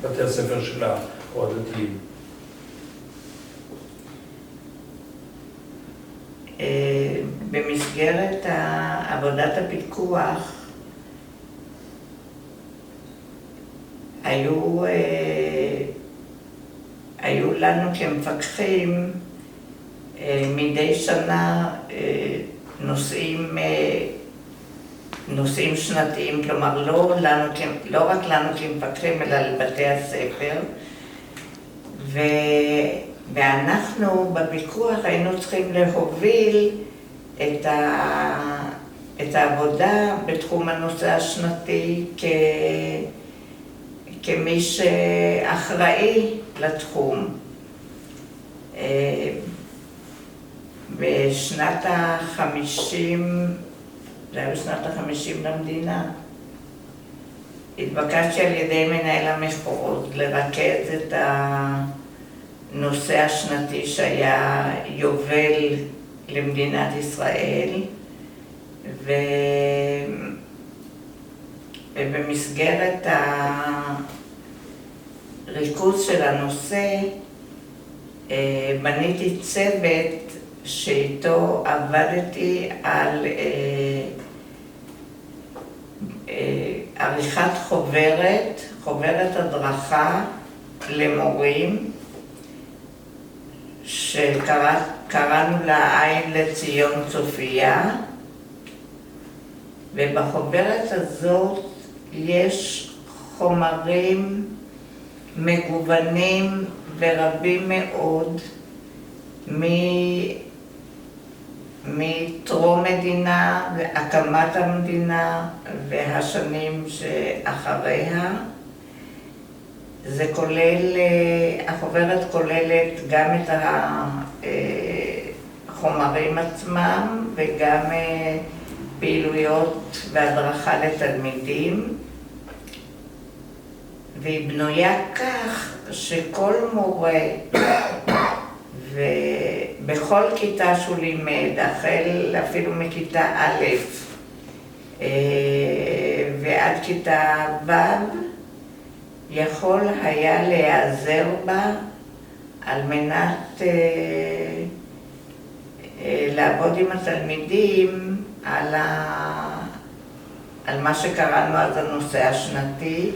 [SPEAKER 1] לבתי הספר שלך או הדתיים.
[SPEAKER 3] במסגרת עבודת הפיקוח היו לנו כמפקחים מדי שנה נושאים שנתיים, כלומר לא רק לנו כמפקחים אלא לבתי הספר, ואנחנו בפיקוח היינו צריכים להוביל את העבודה בתחום הנושא השנתי כמי שאחראי לתחום. בשנת ה-50, זה היה בשנת ה-50 למדינה, התבקשתי על ידי מנהל המחקרות לרכז את הנושא השנתי שהיה יובל למדינת ישראל, ובמסגרת הריכוז של הנושא בניתי צוות שאיתו עבדתי על עריכת חוברת הדרכה למורים שקראנו לה עין לציון צופיה, ובחוברת הזאת יש חומרים מגוונים ורבים מאוד מטרום מדינה והקמת המדינה והשנים שאחריה. זה כולל, החוברת כוללת גם את החומרים עצמם וגם פעילויות והדרכה לתלמידים, והיא בנויה כך שכל מורה ובכל כיתה שהוא לימד, החל אפילו מכיתה א' ועד כיתה ו', יכול היה להיעזר בה על מנת לעבוד עם התלמידים על מה שקראנו אז הנושא השנתי,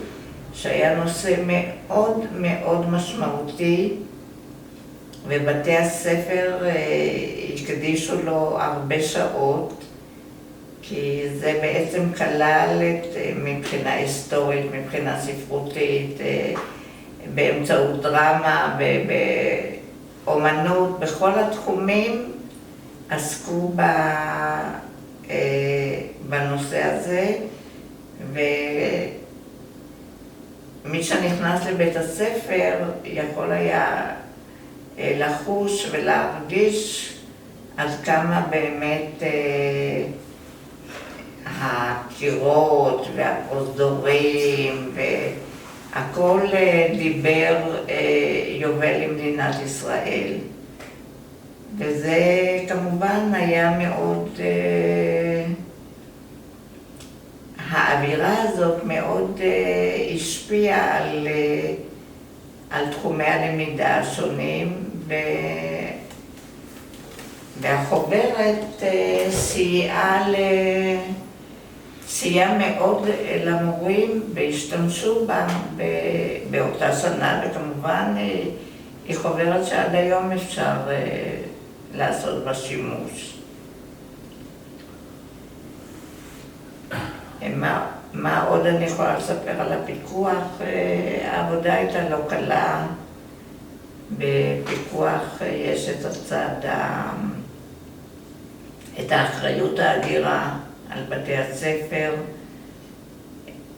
[SPEAKER 3] שהיה נושא מאוד מאוד משמעותי, ובתי הספר הקדישו לו הרבה שעות, כי זה בעצם כלל מבחינה היסטורית, מבחינה ספרותית, באמצעות דרמה, באומנות, בכל התחומים עסקו בנושא הזה, ומי שנכנס לבית הספר יכול היה לחוש ולהרגיש עד כמה באמת הקירות והפרוזדורים והכל דיבר יובל למדינת ישראל. וזה כמובן היה מאוד, האווירה הזאת מאוד השפיעה על תחומי הלמידה השונים, והחוברת סייעה מאוד למורים והשתמשו בה באותה שנה, וכמובן היא חוברת שעד היום אפשר לעשות בה שימוש. מה עוד אני יכולה לספר על הפיקוח? העבודה הייתה לא קלה. בפיקוח יש את הצד, את האחריות האדירה על בתי הספר,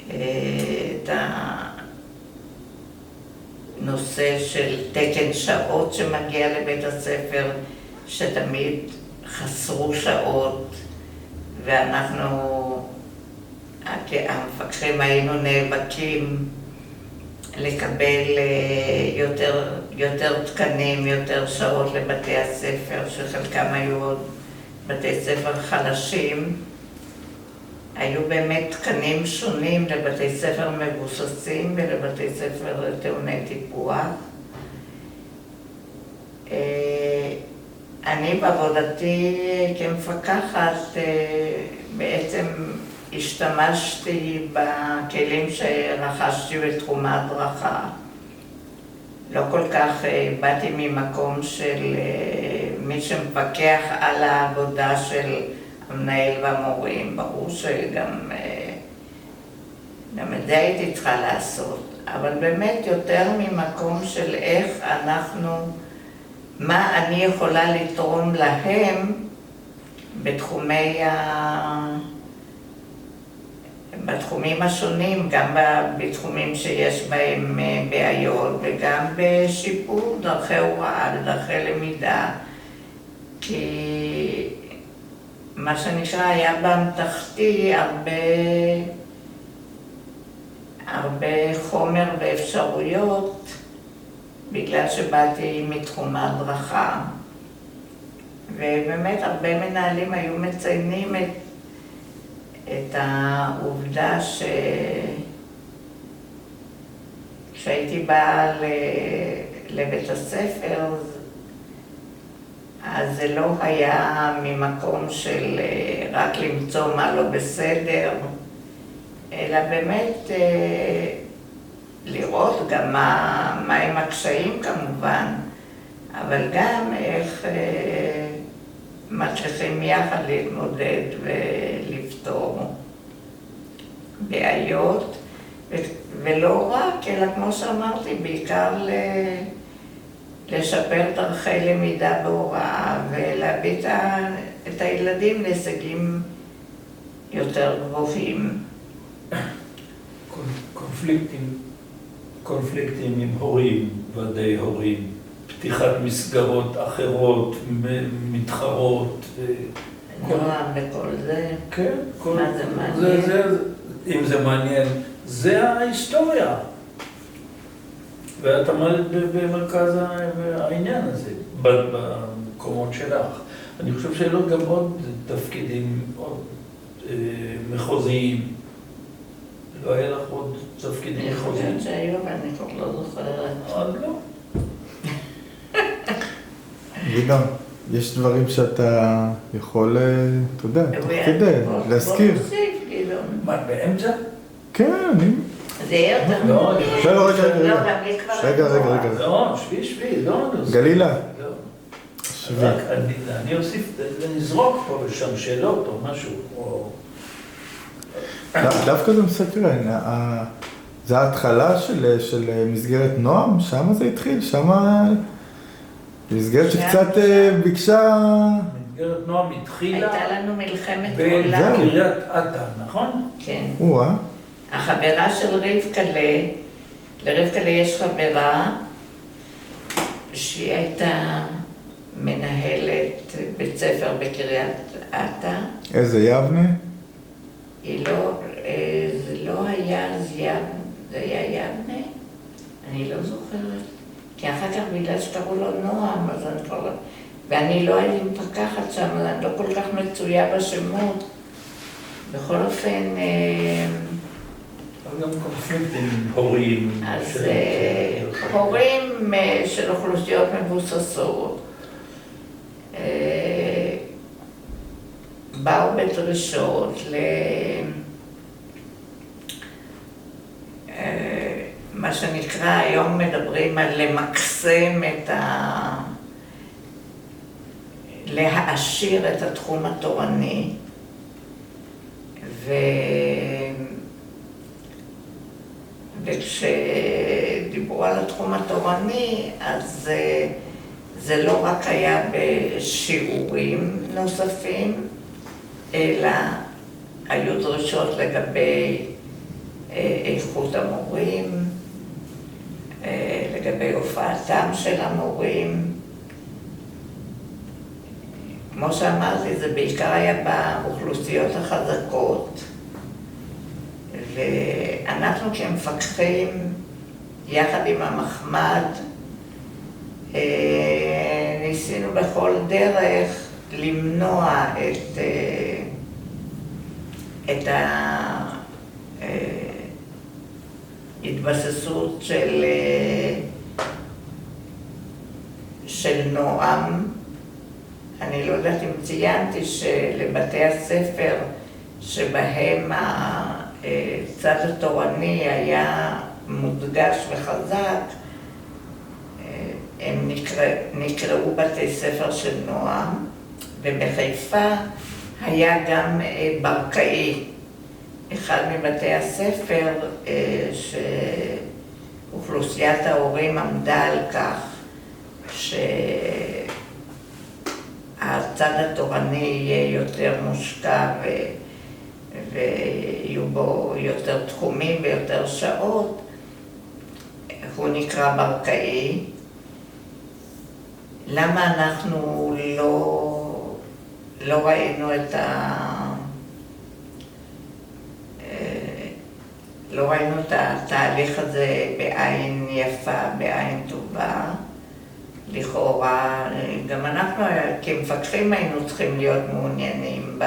[SPEAKER 3] את הנושא של תקן שעות שמגיע לבית הספר, שתמיד חסרו שעות, ואנחנו המפקחים היינו נאבקים לקבל יותר תקנים, יותר שעות לבתי הספר, שחלקם היו עוד בתי ספר חלשים. היו באמת תקנים שונים לבתי ספר מבוססים ולבתי ספר טעוני טיפוח. אני בעבודתי כמפקחת בעצם השתמשתי בכלים שרכשתי בתחום ההדרכה. לא כל כך באתי ממקום של מי שמפקח על העבודה של המנהל והמורים. ברור שגם את זה הייתי צריכה לעשות, אבל באמת יותר ממקום של איך אנחנו, מה אני יכולה לתרום להם בתחומים השונים, גם בתחומים שיש בהם בעיות וגם בשיפור דרכי הוראה ודרכי למידה, כי מה שנקרא היה באמתחתי אפשרויות בגלל שבאתי מתחום ההדרכה. ובאמת הרבה מנהלים היו מציינים את העובדה כשהייתי באה לבית הספר, אז זה לא היה ממקום של רק למצוא מה לא בסדר, אלא באמת לראות גם מה הם הקשיים כמובן, אבל גם איך מצליחים יחד להתמודד ולפתור בעיות, ולא רק, אלא כמו שאמרתי, בעיקר לשפר דרכי למידה בהוראה ולהביא את הילדים להישגים יותר גבוהים.
[SPEAKER 1] קונפליקטים עם הורים, ועדי הורים, פתיחת מסגרות אחרות, מתחרות.
[SPEAKER 3] נועם וכל זה.
[SPEAKER 1] כן,
[SPEAKER 3] מה זה מעניין?
[SPEAKER 1] אם זה מעניין, זה ההיסטוריה. ואת עמדת במרכז העניין הזה, במקומות שלך. אני חושב שהיו גם עוד תפקידים, עוד מחוזיים. לא היה לך עוד תפקידים מחוזיים?
[SPEAKER 3] אני חושבת שהיו, ואני כבר לא זוכרת.
[SPEAKER 1] עוד לא.
[SPEAKER 2] גדעון, יש דברים שאתה יכול, אתה יודע, תוך כדי, להזכיר.
[SPEAKER 3] בוא נוסיף, גדעון.
[SPEAKER 1] מה, באמצע?
[SPEAKER 2] כן, אני...
[SPEAKER 3] זה יהיה יותר
[SPEAKER 1] לא,
[SPEAKER 2] רגע.
[SPEAKER 1] לא, שבי, לא.
[SPEAKER 2] גלילה.
[SPEAKER 1] שבי. אני אוסיף, נזרוק פה ושם שאלות או משהו, או...
[SPEAKER 2] דווקא זה מסקרן, זה ההתחלה של מסגרת נועם, שם זה התחיל, שם מסגרת שקצת ביקשה...
[SPEAKER 1] מסגרת נועם התחילה...
[SPEAKER 3] הייתה לנו מלחמת עולם.
[SPEAKER 1] בקריית אתא, נכון?
[SPEAKER 3] כן.
[SPEAKER 2] וואה.
[SPEAKER 3] החברה של רבקלה, לרבקלה יש חברה שהיא הייתה מנהלת בית ספר בקריית אתא.
[SPEAKER 2] איזה יבנה?
[SPEAKER 3] היא לא, זה לא היה יבנה, זה היה יבנה? אני לא זוכרת. כי אחר כך בגלל שקראו לו נועם, אז אני כבר... ואני לא הייתי מפקחת שם, אז אני לא כל כך מצויה בשמות. בכל אופן...
[SPEAKER 1] אבל גם קונפליקטים עם הורים.
[SPEAKER 3] אז הורים של אוכלוסיות מבוססות באו בדרישות מה שנקרא, היום מדברים על למקסם להעשיר את התחום התורני, וכשדיברו על התחום התורני, אז זה לא רק היה בשיעורים נוספים, אלא היו דרישות לגבי איכות המורים, לגבי הופעתם של המורים. כמו שאמרתי, זה בעיקר היה באוכלוסיות החזקות. ואנחנו כמפקחים, יחד עם המחמד, ניסינו בכל דרך למנוע את ההתבססות של נועם. אני לא יודעת אם ציינתי שלבתי הספר שבהם הצד התורני היה מודגש וחזק, הם נקראו בתי ספר של נועם, ובחיפה היה גם ברקאי, אחד מבתי הספר שאוכלוסיית ההורים עמדה על כך שהצד התורני יהיה יותר מושקע ויהיו בו יותר תחומים ויותר שעות. הוא נקרא ברקאי. למה אנחנו לא ראינו לא ראינו את התהליך הזה בעין יפה, בעין טובה. לכאורה, גם אנחנו כמפקחים היינו צריכים להיות מעוניינים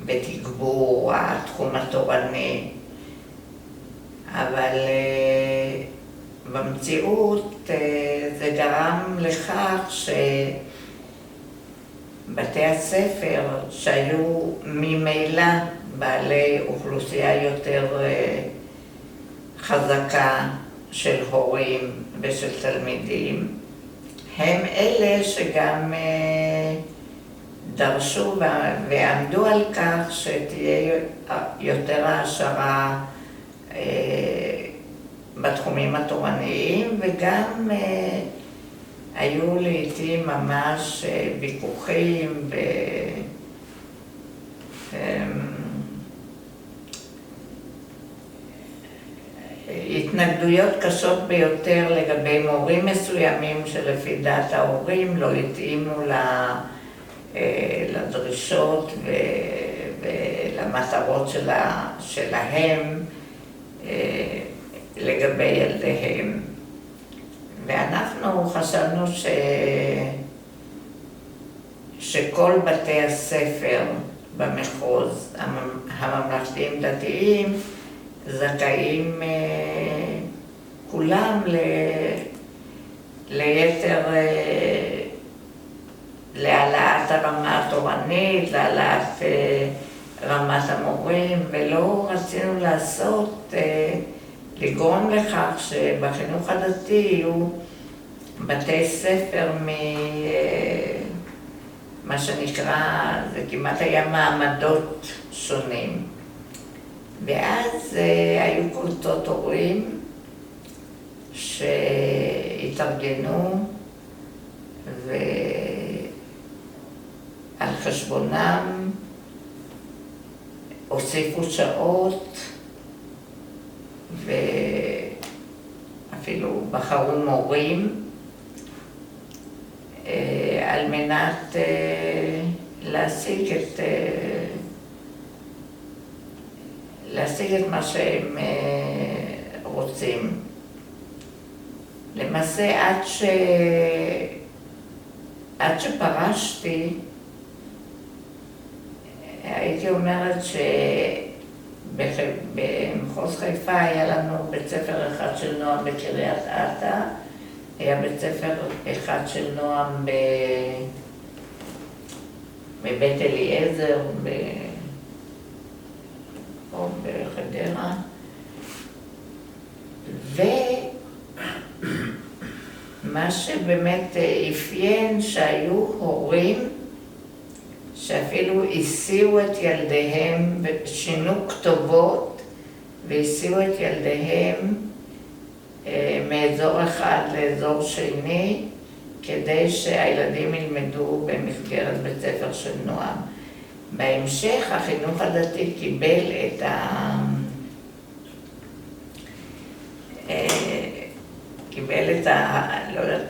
[SPEAKER 3] בתגבור התחום התורני, אבל במציאות זה גרם לכך שבתי הספר שהיו ממילא בעלי אוכלוסייה יותר חזקה של הורים ושל תלמידים, הם אלה שגם דרשו ועמדו על כך שתהיה יותר העשרה בתחומים התורניים, וגם היו לעתים ממש ויכוחים התנגדויות קשות ביותר לגבי מורים מסוימים שלפי דעת ההורים לא התאימו לדרישות ולמטרות שלהם לגבי ילדיהם. ואנחנו חשבנו שכל בתי הספר במחוז הממלכתיים דתיים זכאים כולם ליתר, להעלאת הרמה התורנית, להעלאת רמת המורים, ולא רצינו לגרום לכך שבחינוך הדתי יהיו בתי ספר מה שנקרא, זה כמעט היה מעמדות שונים. ואז היו קבוצות הורים שהתארגנו ועל חשבונם הוסיפו שעות ואפילו בחרו מורים על מנת להשיג את מה שהם רוצים. למעשה עד שפרשתי, הייתי אומרת שבמחוז חיפה היה לנו בית ספר אחד של נועם בקריית אתא, היה בית ספר אחד של נועם בבית אליעזר, או בחדרה, ומה שבאמת אפיין שהיו הורים שאפילו הסיעו את ילדיהם, שינו כתובות והסיעו את ילדיהם מאזור אחד לאזור שני, כדי שהילדים ילמדו במסגרת בית ספר של נועם. בהמשך החינוך הדתי קיבל לא יודעת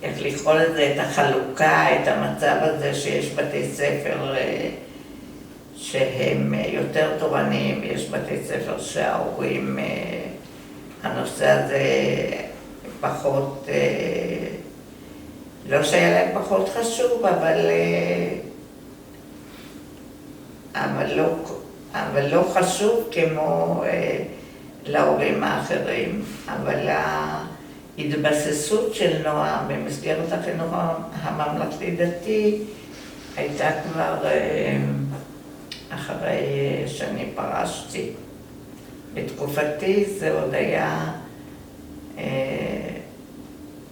[SPEAKER 3] איך לקרוא לזה, את החלוקה, את המצב הזה שיש בתי ספר שהם יותר תורניים, יש בתי ספר שההורים, הנושא הזה פחות, לא שהיה להם פחות חשוב, אבל לא חשוב כמו להורים האחרים. אבל ההתבססות של נועם במסגרת החינוך הממלכתי-דתי הייתה כבר אחרי שאני פרשתי. בתקופתי זה עוד היה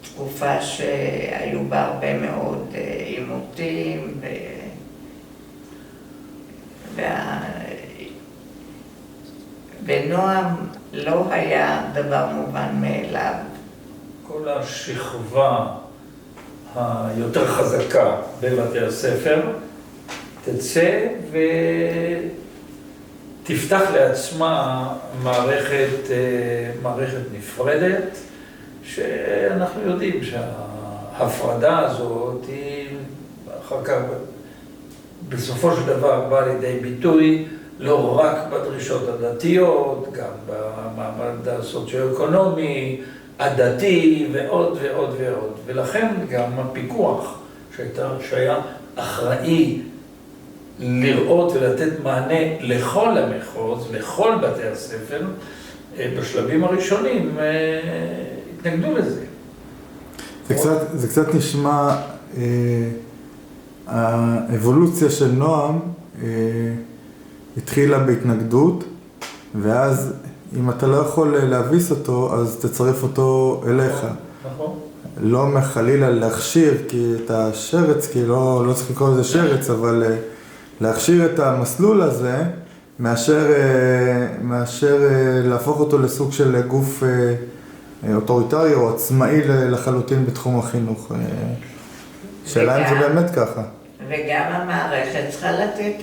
[SPEAKER 3] תקופה שהיו בה הרבה מאוד עימותים ונועם לא היה דבר מובן מאליו.
[SPEAKER 1] כל השכבה היותר חזקה בבתי הספר תצא ותפתח לעצמה מערכת נפרדת, שאנחנו יודעים שההפרדה הזאת היא אחר כך בסופו של דבר באה לידי ביטוי לא רק בדרישות הדתיות, גם במעמד הסוציו-אקונומי, הדתי ועוד ועוד ועוד. ולכן גם הפיקוח שהיה אחראי לראות ולתת מענה לכל המחוז, לכל בתי הספר, בשלבים הראשונים התנגדו לזה.
[SPEAKER 2] זה קצת נשמע, האבולוציה של נועם התחילה בהתנגדות, ואז אם אתה לא יכול להביס אותו, אז תצרף אותו אליך.
[SPEAKER 1] נכון.
[SPEAKER 2] לא מחלילה להכשיר, כי את השרץ, כי לא צריך לקרוא לזה שרץ, אבל להכשיר את המסלול הזה, מאשר להפוך אותו לסוג של גוף אוטוריטרי או עצמאי לחלוטין בתחום החינוך. שאלה אם זה באמת ככה.
[SPEAKER 3] וגם המערכת צריכה לתת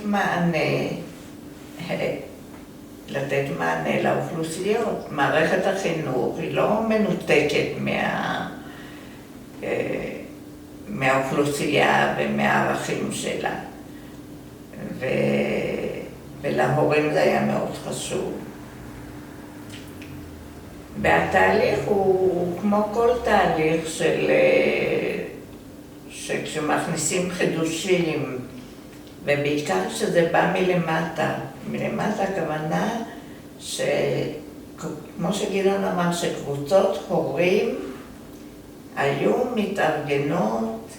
[SPEAKER 3] מענה לאוכלוסיות. מערכת החינוך היא לא מנותקת מהאוכלוסייה ומהערכים שלה. ולהורים זה היה מאוד חשוב. והתהליך הוא כמו כל תהליך שכשמכניסים חידושים, ובעיקר שזה בא מלמטה. מלמטה הכוונה כמו שגילון אמר, שקבוצות הורים היו מתארגנות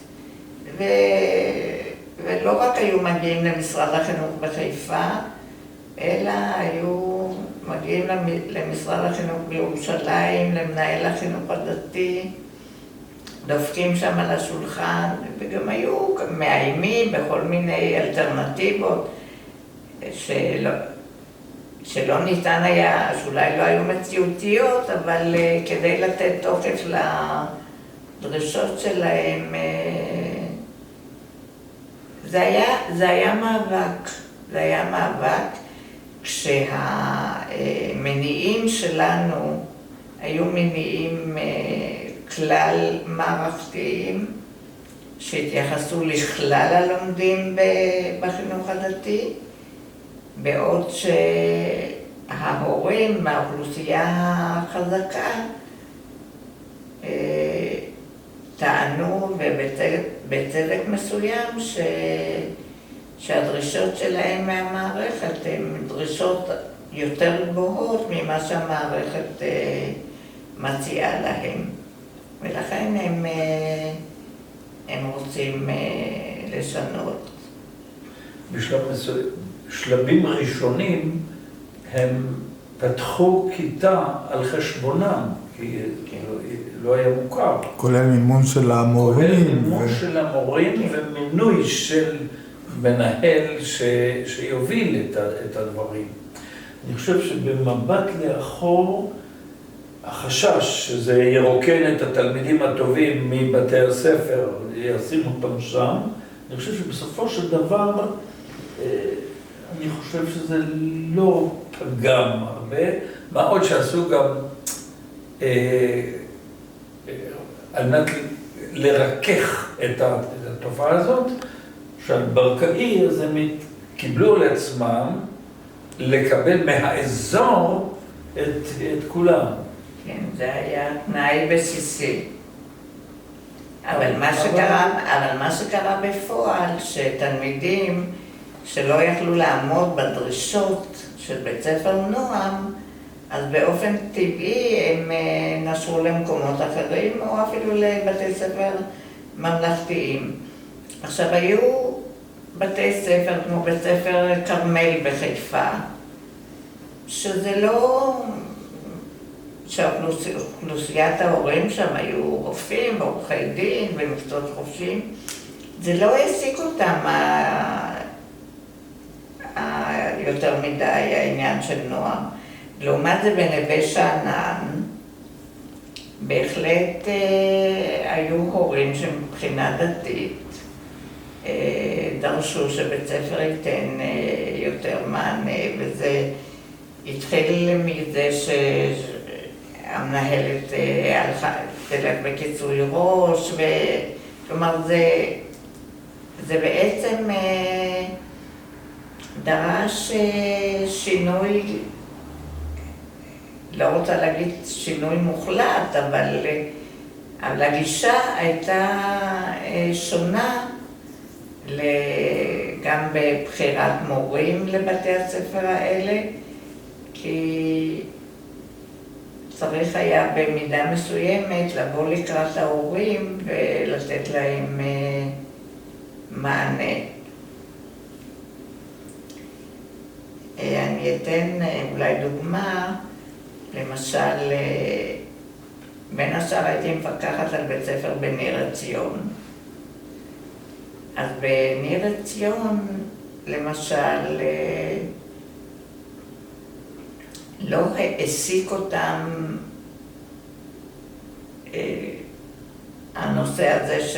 [SPEAKER 3] ולא רק היו מגיעים למשרד החינוך בחיפה, אלא היו מגיעים למשרד החינוך בירושלים, למנהל החינוך הדתי, דופקים שם על השולחן, וגם היו מאיימים בכל מיני אלטרנטיבות שלא ניתן היה, שאולי לא היו מציאותיות, אבל כדי לתת תוקף לדרישות שלהם, זה היה מאבק. זה היה מאבק כשהמניעים שלנו היו מניעים כלל מערכתיים שהתייחסו לכלל הלומדים בחינוך הדתי, בעוד שההורים מהאוכלוסייה החזקה טענו ובצדק מסוים שהדרישות שלהם מהמערכת הן דרישות יותר גבוהות ממה שהמערכת מציעה להם. ולכן הם רוצים לשנות.
[SPEAKER 1] בשלבים ראשונים הם פתחו כיתה על חשבונם, כי לא היה מוכר.
[SPEAKER 2] כולל מימון של המורים.
[SPEAKER 1] כולל מימון של המורים ומינוי של מנהל שיוביל את הדברים. אני חושב שבמבט לאחור, החשש שזה ירוקן את התלמידים הטובים מבתי הספר, ישים אותם שם, אני חושב שבסופו של דבר, אני חושב שזה לא פגם הרבה, מה עוד שעשו גם על מנת לרכך את התופעה הזאת, שעל ברקאי אז הם קיבלו לעצמם לקבל מהאזור את כולם.
[SPEAKER 3] כן, זה היה תנאי בסיסי. אבל מה שקרה בפועל, שתלמידים שלא יכלו לעמוד בדרישות של בית ספר נועם, אז באופן טבעי הם נשרו למקומות אחרים, או אפילו לבתי ספר ממלכתיים. עכשיו, היו בתי ספר כמו בית ספר כרמל בחיפה, שזה לא... שאוכלוסיית ההורים שם היו רופאים, עורכי דין ומקצועות חופשיים, זה לא העסיק אותם יותר מדי העניין של נועם. לעומת זה בנווה שאנן, בהחלט היו הורים שמבחינה דתית דרשו שבית ספר ייתן יותר מענה, וזה התחיל מזה שהמנהלת תלך בקיצוי ראש, כלומר זה בעצם דרש שינוי, לא רוצה להגיד שינוי מוחלט, אבל הגישה הייתה שונה, גם בבחירת מורים לבתי הספר האלה, כי צריך היה במידה מסוימת לבוא לקראת ההורים ולתת להם מענה. אני אתן אולי דוגמה, למשל, בין השאר הייתי מפקחת על בית ספר בניר עציון. אז בניר עציון, למשל, לא העסיק אותם הנושא הזה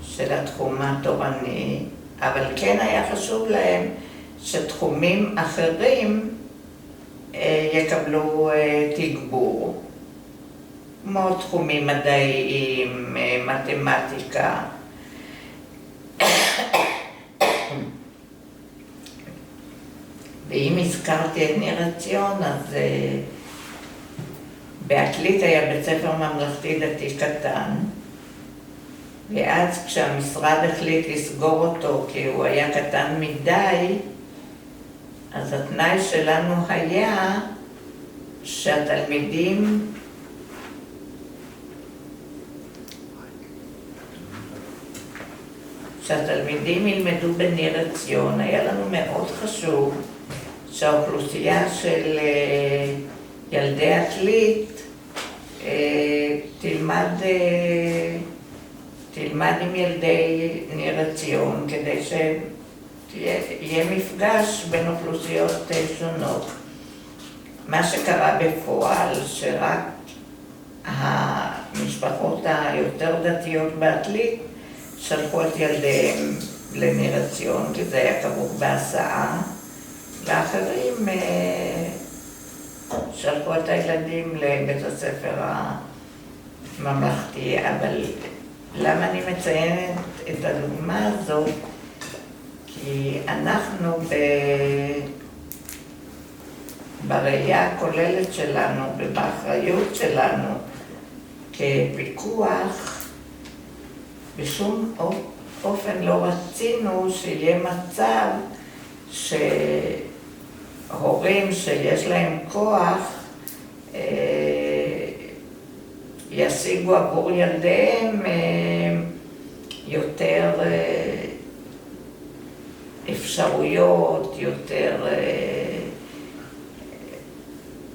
[SPEAKER 3] של התחום התורני, אבל כן היה חשוב להם שתחומים אחרים יקבלו תגבור, כמו תחומים מדעיים, מתמטיקה. ואם הזכרתי את ניר עציון, אז בעתלית היה בית ספר ממלכתי דתי קטן, ואז כשהמשרד החליט לסגור אותו כי הוא היה קטן מדי, אז התנאי שלנו היה שהתלמידים ילמדו בניר עציון. היה לנו מאוד חשוב שהאוכלוסייה של ילדי עתלית תלמד עם ילדי ניר עציון, כדי שיהיה מפגש בין אוכלוסיות שונות. מה שקרה בפועל, שרק המשפחות היותר דתיות בעתלית שלחו את ילדיהם לניר עציון, כי זה היה כרוך בהסעה, ואחרים שלחו את הילדים לבית הספר הממלכתי. אבל למה אני מציינת את הדוגמה הזאת? כי אנחנו בראייה הכוללת שלנו ובאחריות שלנו כפיקוח, בשום אופן לא רצינו שיהיה מצב שהורים שיש להם כוח ישיגו עבור ילדיהם יותר אפשרויות, יותר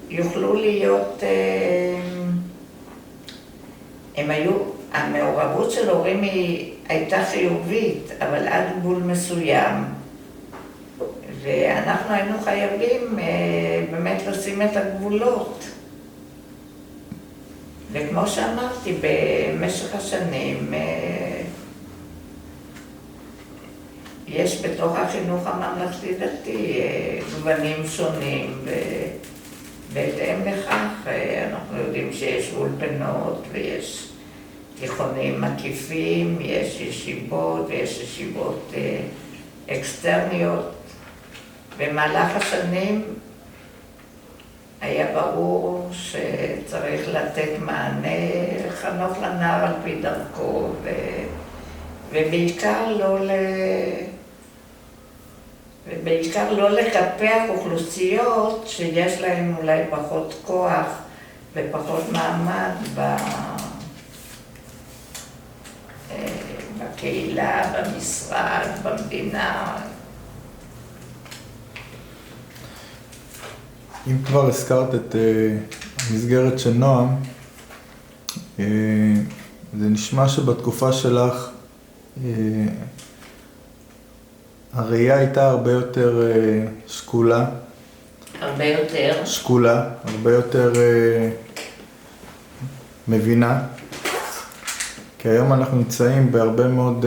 [SPEAKER 3] יוכלו להיות, המעורבות של הורים הייתה חיובית, אבל עד גבול מסוים. ואנחנו היינו חייבים באמת לשים את הגבולות. וכמו שאמרתי, במשך השנים יש בתוך החינוך הממלכתי-דתי גוונים שונים, ובהתאם לכך אנחנו יודעים שיש אולפנות ויש תיכונים מקיפים, יש ישיבות ויש ישיבות אקסטרניות. במהלך השנים היה ברור שצריך לתת מענה חנוך לנער על פי דרכו, ובעיקר לא לקפח אוכלוסיות שיש להן אולי פחות כוח ופחות מעמד בקהילה, במשרד, במדינה.
[SPEAKER 2] אם כבר הזכרת את המסגרת של נועם, זה נשמע שבתקופה שלך הראייה הייתה הרבה יותר שקולה.
[SPEAKER 3] הרבה יותר.
[SPEAKER 2] שקולה, הרבה יותר מבינה. כי היום אנחנו נמצאים בהרבה מאוד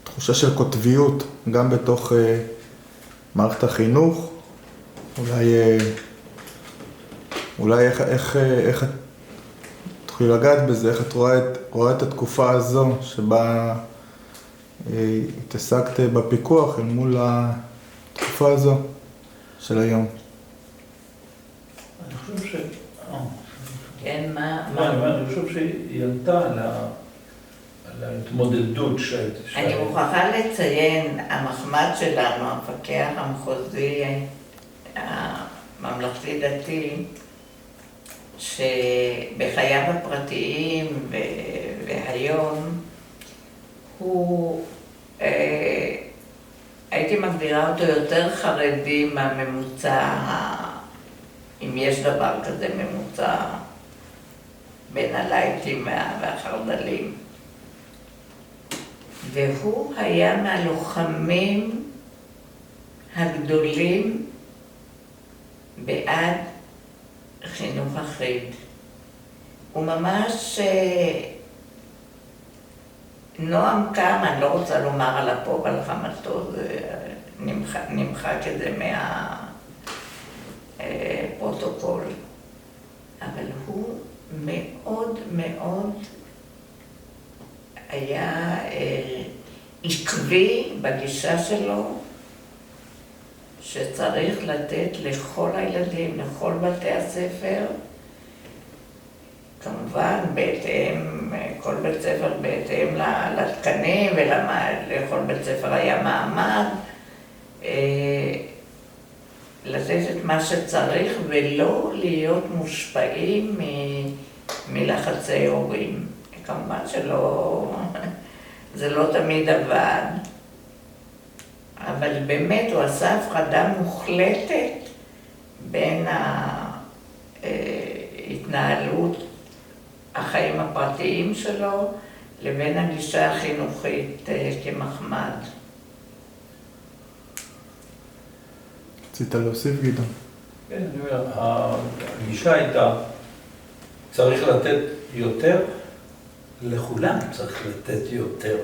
[SPEAKER 2] תחושה של קוטביות, גם בתוך מערכת החינוך. אולי איך את תוכלי לגעת בזה, איך את רואה את התקופה הזו שבה התעסקת בפיקוח אל מול התקופה הזו של היום?
[SPEAKER 1] אני חושב ש...
[SPEAKER 3] כן, מה?
[SPEAKER 1] אני חושב שהיא עלתה על ההתמודדות
[SPEAKER 3] אני מוכרחה לציין, המחמד שלנו, המפקח המחוזי הממלכתי דתי, שבחייו הפרטיים והיום הוא, הייתי מגדירה אותו יותר חרדי מהממוצע, אם יש דבר כזה ממוצע בין הלייטים והחרדלים. והוא היה מהלוחמים הגדולים בעד חינוך אחיד. הוא ממש נועם קם, אני לא רוצה לומר על אפו ועל חמתו, זה נמחק את זה מהפרוטוקול. אבל הוא מאוד מאוד היה עקבי בגישה שלו, שצריך לתת לכל הילדים, לכל בתי הספר, כמובן בהתאם, כל בית ספר בהתאם לתקנים ולכל בית ספר היה מעמד, לתת את מה שצריך ולא להיות מושפעים מלחצי הורים. כמובן שלא, זה לא תמיד עבד, אבל באמת הוא עשה הפרדה מוחלטת בין ההתנהלות, החיים הפרטיים שלו, לבין הגישה החינוכית כמחמד.
[SPEAKER 2] רצית להוסיף, גדעון?
[SPEAKER 1] כן, אני אומר, הגישה הייתה, צריך לתת יותר, לכולם צריך לתת יותר.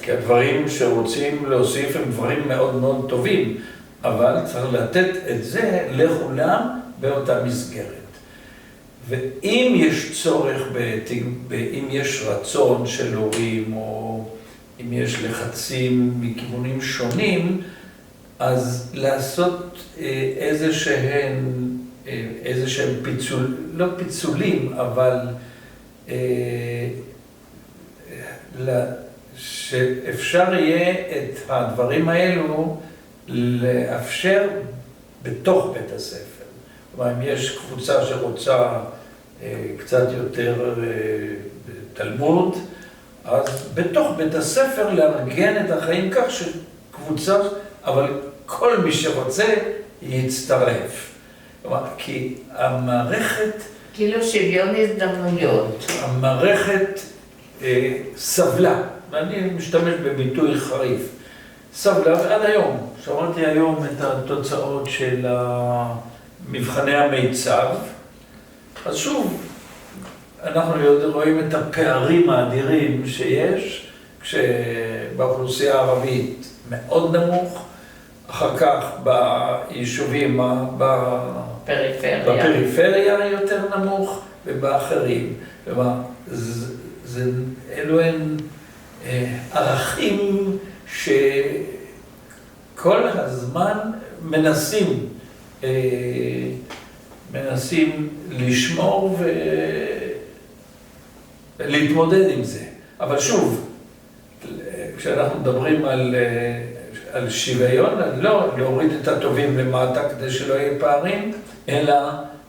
[SPEAKER 1] כי הדברים שרוצים להוסיף הם דברים מאוד מאוד טובים, אבל צריך לתת את זה לכולם באותה מסגרת. ואם יש צורך, אם יש רצון של הורים, או אם יש לחצים מכיוונים שונים, אז לעשות איזשהם לא פיצולים, אבל שאפשר יהיה את הדברים האלו לאפשר בתוך בית הספר. כלומר, אם יש קבוצה שרוצה קצת יותר תלמוד, אז בתוך בית הספר לארגן את החיים כך שקבוצה, אבל כל מי שרוצה יצטרף. כלומר, כי המערכת...
[SPEAKER 3] כאילו שוויון הזדמנויות.
[SPEAKER 1] המערכת סבלה, ואני משתמש בביטוי חריף, סבלה ועד היום. שמעתי היום את התוצאות של מבחני המיצ"ב, אז שוב, אנחנו רואים את הפערים האדירים שיש, כשבאוכלוסייה הערבית מאוד נמוך, אחר כך ביישובים בפריפריה יותר נמוך, ובאחרים. כלומר, אלו הם ערכים שכל הזמן מנסים לשמור ולהתמודד עם זה. אבל שוב, כשאנחנו מדברים על שוויון, לא להוריד את הטובים למטה כדי שלא יהיה פערים, אלא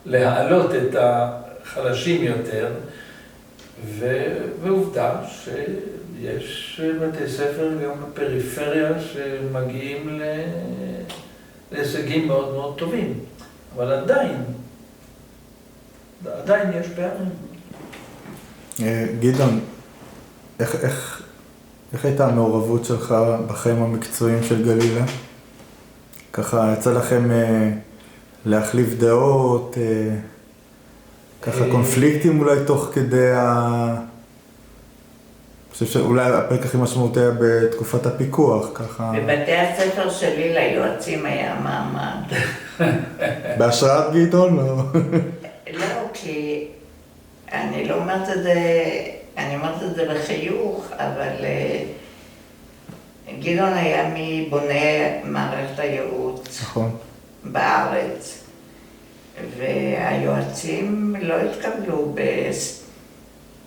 [SPEAKER 1] להעלות את החלשים יותר, ועובדה שיש בתי ספר גם בפריפריה שמגיעים להישגים מאוד מאוד טובים, אבל עדיין יש פערים.
[SPEAKER 2] גדעון, איך הייתה המעורבות שלך בחיים המקצועיים של גלילה? ככה יצא לכם להחליף דעות, ככה קונפליקטים אולי תוך כדי אני חושב שאולי הפרק הכי משמעותי היה בתקופת הפיקוח, ככה...
[SPEAKER 3] בבתי הספר שלי ליועצים היה מעמד.
[SPEAKER 2] בהשראת גדעון, לא?
[SPEAKER 3] לא, כי אני לא אומרת את זה, אני אומרת את את זה בחיוך, אבל גדעון היה מבוני מערכת הייעוץ בארץ, והיועצים לא התקבלו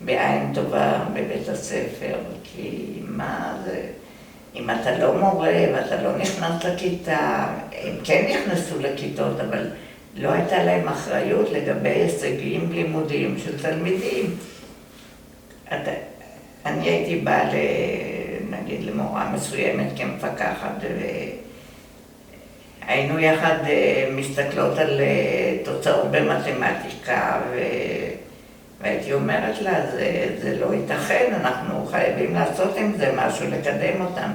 [SPEAKER 3] בעין טובה בבית הספר, כי מה זה, אם אתה לא מורה ואתה לא נכנס לכיתה, הם כן נכנסו לכיתות, אבל לא הייתה להם אחריות לגבי הישגים לימודיים של תלמידים. אני הייתי באה, נגיד, למורה מסוימת כמפקחת, והיינו יחד מסתכלות על תוצאות במתמטיקה, והייתי אומרת לה, זה לא ייתכן, אנחנו חייבים לעשות עם זה משהו, לקדם אותם.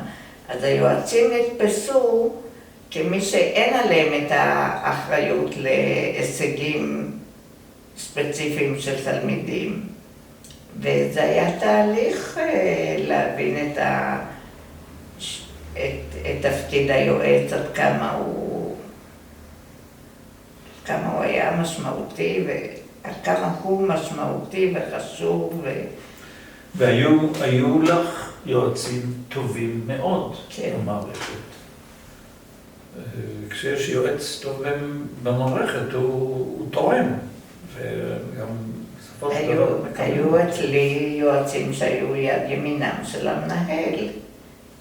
[SPEAKER 3] אז היועצים נתפסו כמי שאין עליהם את האחריות להישגים ספציפיים של תלמידים. וזה היה תהליך להבין את תפקיד היועץ, עד כמה הוא היה משמעותי, ועד כמה הוא משמעותי וחשוב.
[SPEAKER 1] והיו לך יועצים טובים מאוד במערכת. כשיש יועץ טוב במערכת, הוא תורם, וגם בסופו של דבר...
[SPEAKER 3] היו אצלי יועצים שהיו יד ימינם של המנהל,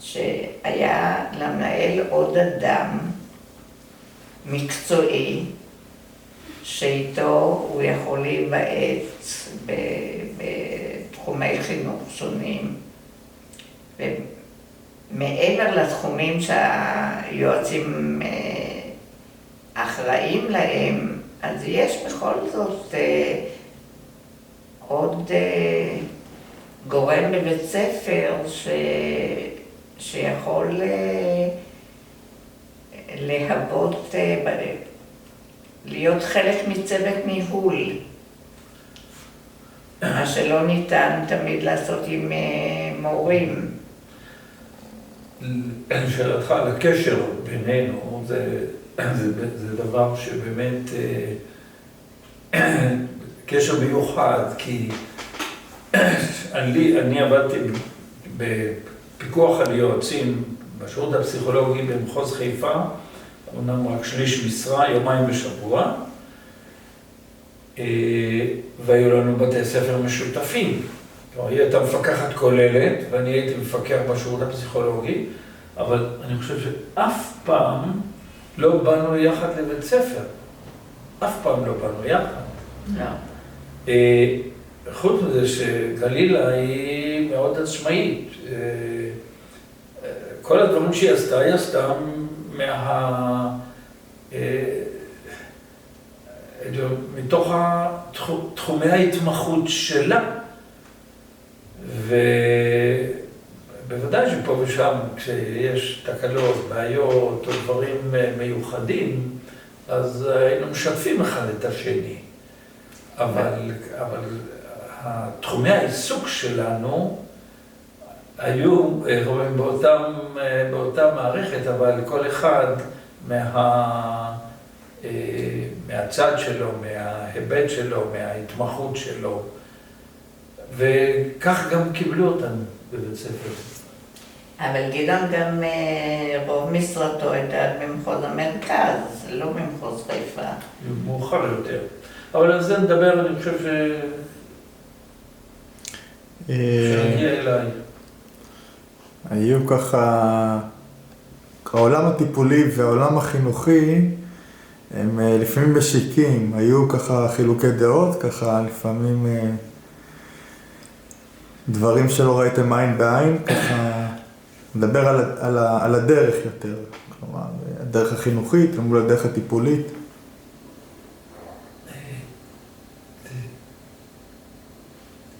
[SPEAKER 3] שהיה למנהל עוד אדם מקצועי, שאיתו הוא יכול להיוועץ בתחומי חינוך שונים. ומעבר לתחומים שהיועצים אחראים להם, אז יש בכל זאת עוד גורם בבית ספר שיכול להוות, להיות חלק מצוות ניהול, מה שלא ניתן תמיד לעשות עם מורים.
[SPEAKER 1] שאלתך על הקשר בינינו, זה דבר שבאמת קשר מיוחד, כי אני עבדתי בפיקוח על יועצים בשירות הפסיכולוגי במחוז חיפה, אומנם רק שליש משרה, יומיים בשבוע, והיו לנו בתי ספר משותפים. היא הייתה מפקחת כוללת, ואני הייתי מפקח בשירות הפסיכולוגי, אבל אני חושב שאף פעם לא באנו יחד לבית ספר. אף פעם לא באנו יחד.
[SPEAKER 3] לא.
[SPEAKER 1] חוץ מזה שגלילה היא מאוד עצמאית. כל הדברים שהיא עשתה מתוך תחומי ההתמחות שלה. ובוודאי שפה ושם, כשיש תקלות, בעיות או דברים מיוחדים, אז היינו משתפים אחד את השני. אבל תחומי העיסוק שלנו היו באותה מערכת, אבל כל אחד מהצד שלו, מההיבט שלו, מההתמחות שלו. וכך גם קיבלו אותנו בבית ספר.
[SPEAKER 3] אבל גדעון גם רוב משרתו הייתה במחוז המרכז, לא במחוז חיפה.
[SPEAKER 1] מאוחר יותר. אבל על זה נדבר, אני חושב שנגיע אליי.
[SPEAKER 2] היו ככה, העולם הטיפולי והעולם החינוכי, הם לפעמים משיקים, היו ככה חילוקי דעות, ככה לפעמים דברים שלא ראיתם עין בעין, ככה נדבר על הדרך יותר, כלומר, הדרך החינוכית מול הדרך הטיפולית.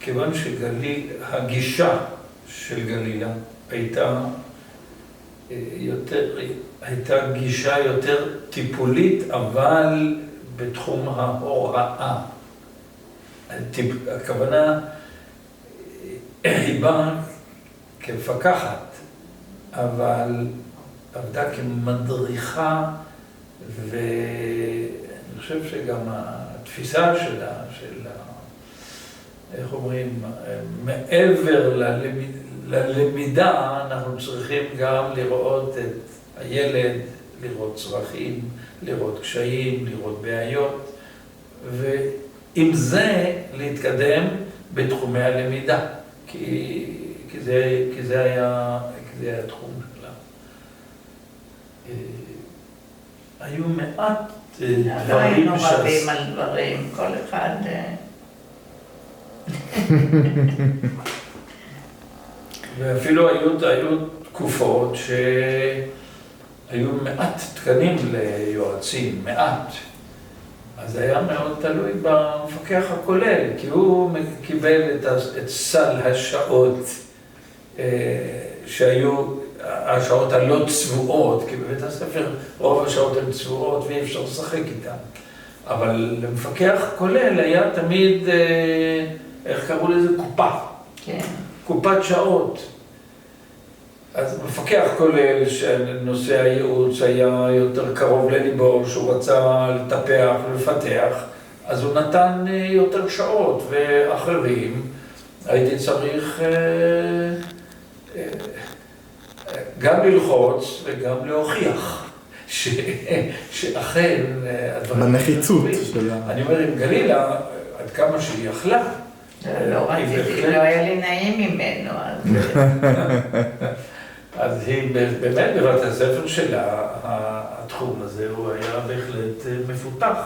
[SPEAKER 1] כיוון שהגישה של גלילה הייתה גישה יותר טיפולית, אבל בתחום ההוראה. הכוונה היא באה כמפקחת, אבל עבדה כמדריכה, ואני חושב שגם התפיסה שלה, איך אומרים, מעבר ללמידה, אנחנו צריכים גם לראות את הילד, לראות צרכים, לראות קשיים, לראות בעיות, ועם זה להתקדם בתחומי הלמידה, כי זה היה התחום שלה. היו מעט דברים
[SPEAKER 3] לא היינו רבים על דברים, כל אחד...
[SPEAKER 1] ואפילו היו תקופות שהיו מעט תקנים ליועצים, מעט. אז היה מאוד תלוי במפקח הכולל, כי הוא קיבל את סל השעות שהיו השעות הלא צבועות, כי בבית הספר רוב השעות הן צבועות ואי אפשר לשחק איתן. אבל למפקח כולל היה תמיד, איך קראו לזה? קופה.
[SPEAKER 3] כן.
[SPEAKER 1] קופת שעות. אז מפקח כולל שנושא הייעוץ היה יותר קרוב לליבו, שהוא רצה לטפח ולפתח, אז הוא נתן יותר שעות, ואחרים הייתי צריך גם ללחוץ וגם להוכיח שאכן הדברים...
[SPEAKER 2] בנחיצות שלה.
[SPEAKER 1] אני אומר, עם גלילה, עד כמה שהיא יכלה.
[SPEAKER 3] לא רציתי, לא היה לי נעים ממנו,
[SPEAKER 1] אז היא באמת בבית הספר שלה, התחום הזה הוא היה בהחלט מפותח.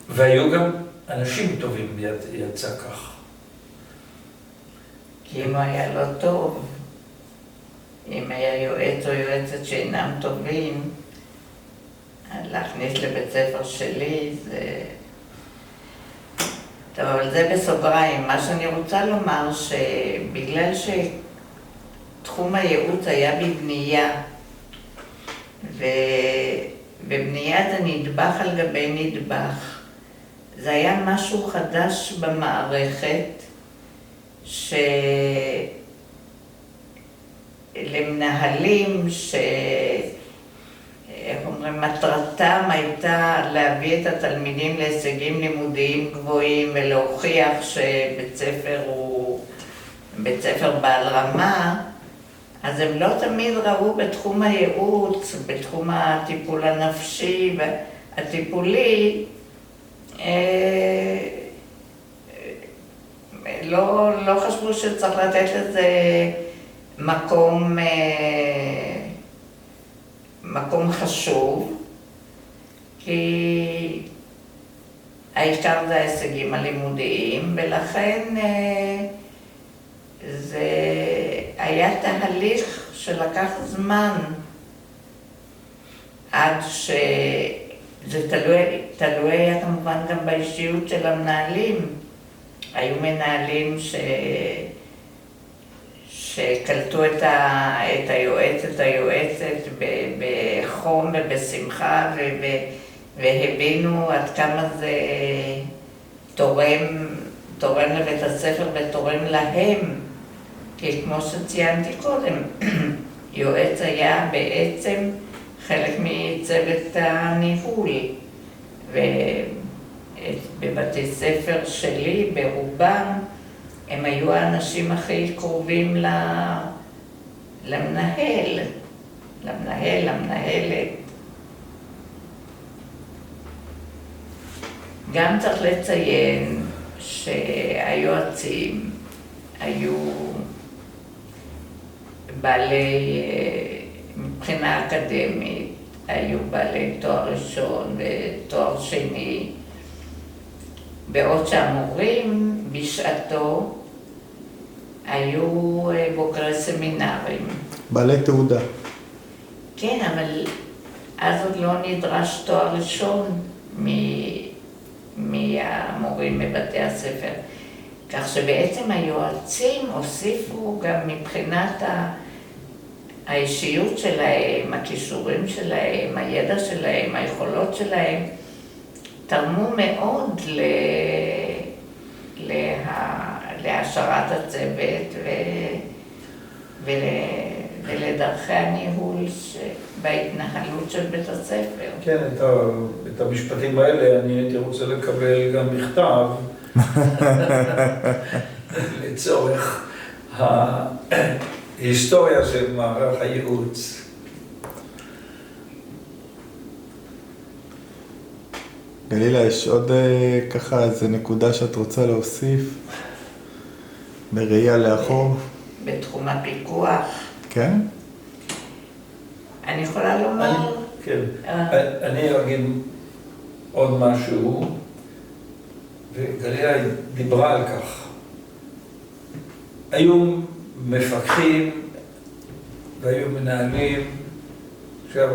[SPEAKER 1] והיו גם אנשים טובים יצא כך.
[SPEAKER 3] כי אם הוא היה לא טוב, אם היה יועץ או יועצת שאינם טובים, להכניס לבית ספר שלי זה... טוב, אבל זה בסוגריים. מה שאני רוצה לומר שבגלל שתחום הייעוץ היה בבנייה, ובנייה זה נדבך על גבי נדבך, זה היה משהו חדש במערכת, שלמנהלים איך אומרים, מטרתם הייתה להביא את התלמידים להישגים לימודיים גבוהים ולהוכיח שבית ספר הוא בית ספר בעל רמה, אז הם לא תמיד ראו בתחום הייעוץ, בתחום הטיפול הנפשי והטיפולי, לא חשבו שצריך לתת לזה מקום חשוב, כי העיקר זה ההישגים הלימודיים, ולכן זה היה תהליך שלקח זמן עד שזה תלוי היה כמובן גם באישיות של המנהלים. היו מנהלים שקלטו את היועצת בחום ובשמחה והבינו עד כמה זה תורם לבית הספר ותורם להם. כי כמו שציינתי קודם, יועץ היה בעצם חלק מצוות הניהול. ובבתי ספר שלי, ברובם, הם היו האנשים הכי קרובים למנהלת. גם צריך לציין שהיועצים היו בעלי, מבחינה אקדמית, היו בעלי תואר ראשון ותואר שני, בעוד שהמורים בשעתו היו בוגרי סמינרים.
[SPEAKER 2] בעלי תעודה.
[SPEAKER 3] כן, אבל אז עוד לא נדרש תואר ראשון מהמורים בבתי הספר. כך שבעצם היועצים הוסיפו גם מבחינת האישיות שלהם, הכישורים שלהם, הידע שלהם, היכולות שלהם, תרמו מאוד להשארת הצוות ולדרכי הניהול בהתנהלות של בית הספר.
[SPEAKER 1] כן, את המשפטים האלה אני הייתי רוצה לקבל גם מכתב לצורך ההיסטוריה של מערך הייעוץ.
[SPEAKER 2] גלילה, יש עוד ככה איזה נקודה שאת רוצה להוסיף בראייה לאחור?
[SPEAKER 3] בתחום הפיקוח.
[SPEAKER 2] כן?
[SPEAKER 3] אני יכולה לומר?
[SPEAKER 1] כן. אני אגיד עוד משהו, וגלילה דיברה על כך. היו מפקחים והיו מנהלים,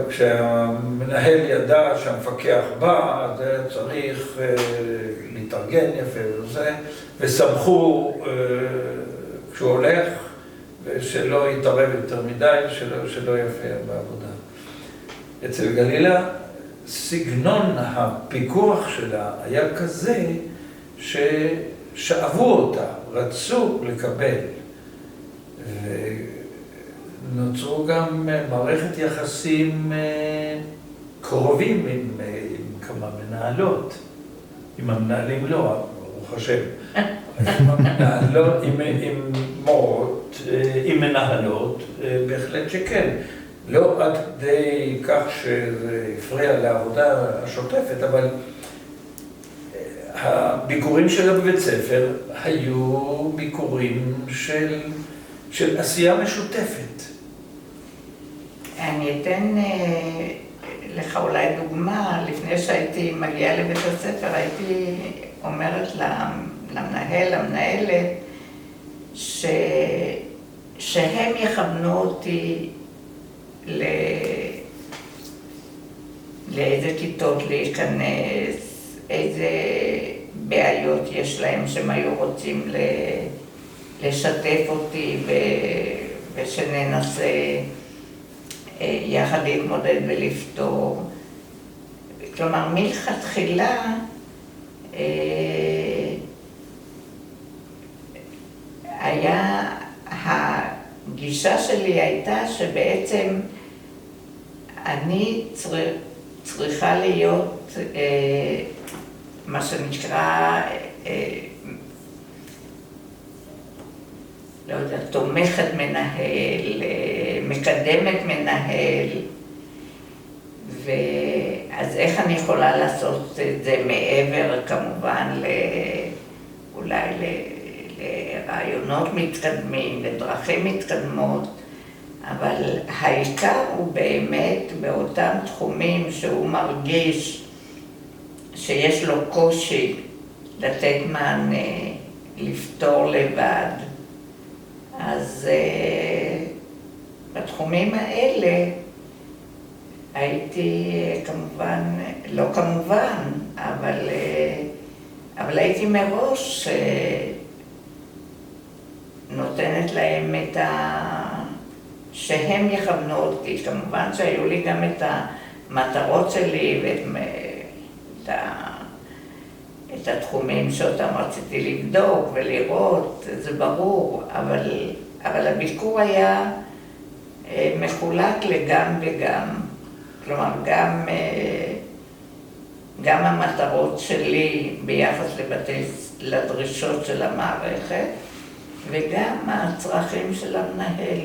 [SPEAKER 1] כשהמנהל ידע שהמפקח בא, אז היה צריך להתארגן יפה וזה, וסמכו כשהוא הולך, ושלא יתערב יותר מדי, שלא יפריע בעבודה. אצל גלילה, סגנון הפיקוח שלה היה כזה ששאבו אותה, רצו לקבל. ונוצרו גם מערכת יחסים קרובים עם כמה מנהלות. עם המנהלים לא, ברוך השם. עם מורות, עם מנהלות, בהחלט שכן. לא עד כדי כך שזה הפריע לעבודה השוטפת, אבל הביקורים שלה בבית ספר היו ביקורים של עשייה משותפת.
[SPEAKER 3] אני אתן לך אולי דוגמה. לפני שהייתי מגיעה לבית הספר, הייתי אומרת למנהל, למנהלת, שהם יכוונו אותי לאיזה כיתות להיכנס, איזה בעיות יש להם שהם היו רוצים לשתף אותי ושננסה יחד להתמודד ולפתור. כלומר, מלכתחילה הגישה שלי הייתה שבעצם אני צריכה להיות מה שנקרא, לא יודע, תומכת מנהל, מקדמת מנהל, אז איך אני יכולה לעשות את זה מעבר כמובן אולי לרעיונות מתקדמים, לדרכים מתקדמות, אבל העיקר הוא באמת באותם תחומים שהוא מרגיש שיש לו קושי לתת מענה, לפתור לבד. אז בתחומים האלה הייתי כמובן, לא כמובן, אבל הייתי מראש נותנת להם שהם יכוונו אותי. כמובן שהיו לי גם את המטרות שלי את התחומים שאותם רציתי לבדוק ולראות, זה ברור, אבל הביקור היה מחולק לגם וגם. כלומר, גם המטרות שלי ביחס לדרישות של המערכת, וגם הצרכים של המנהל.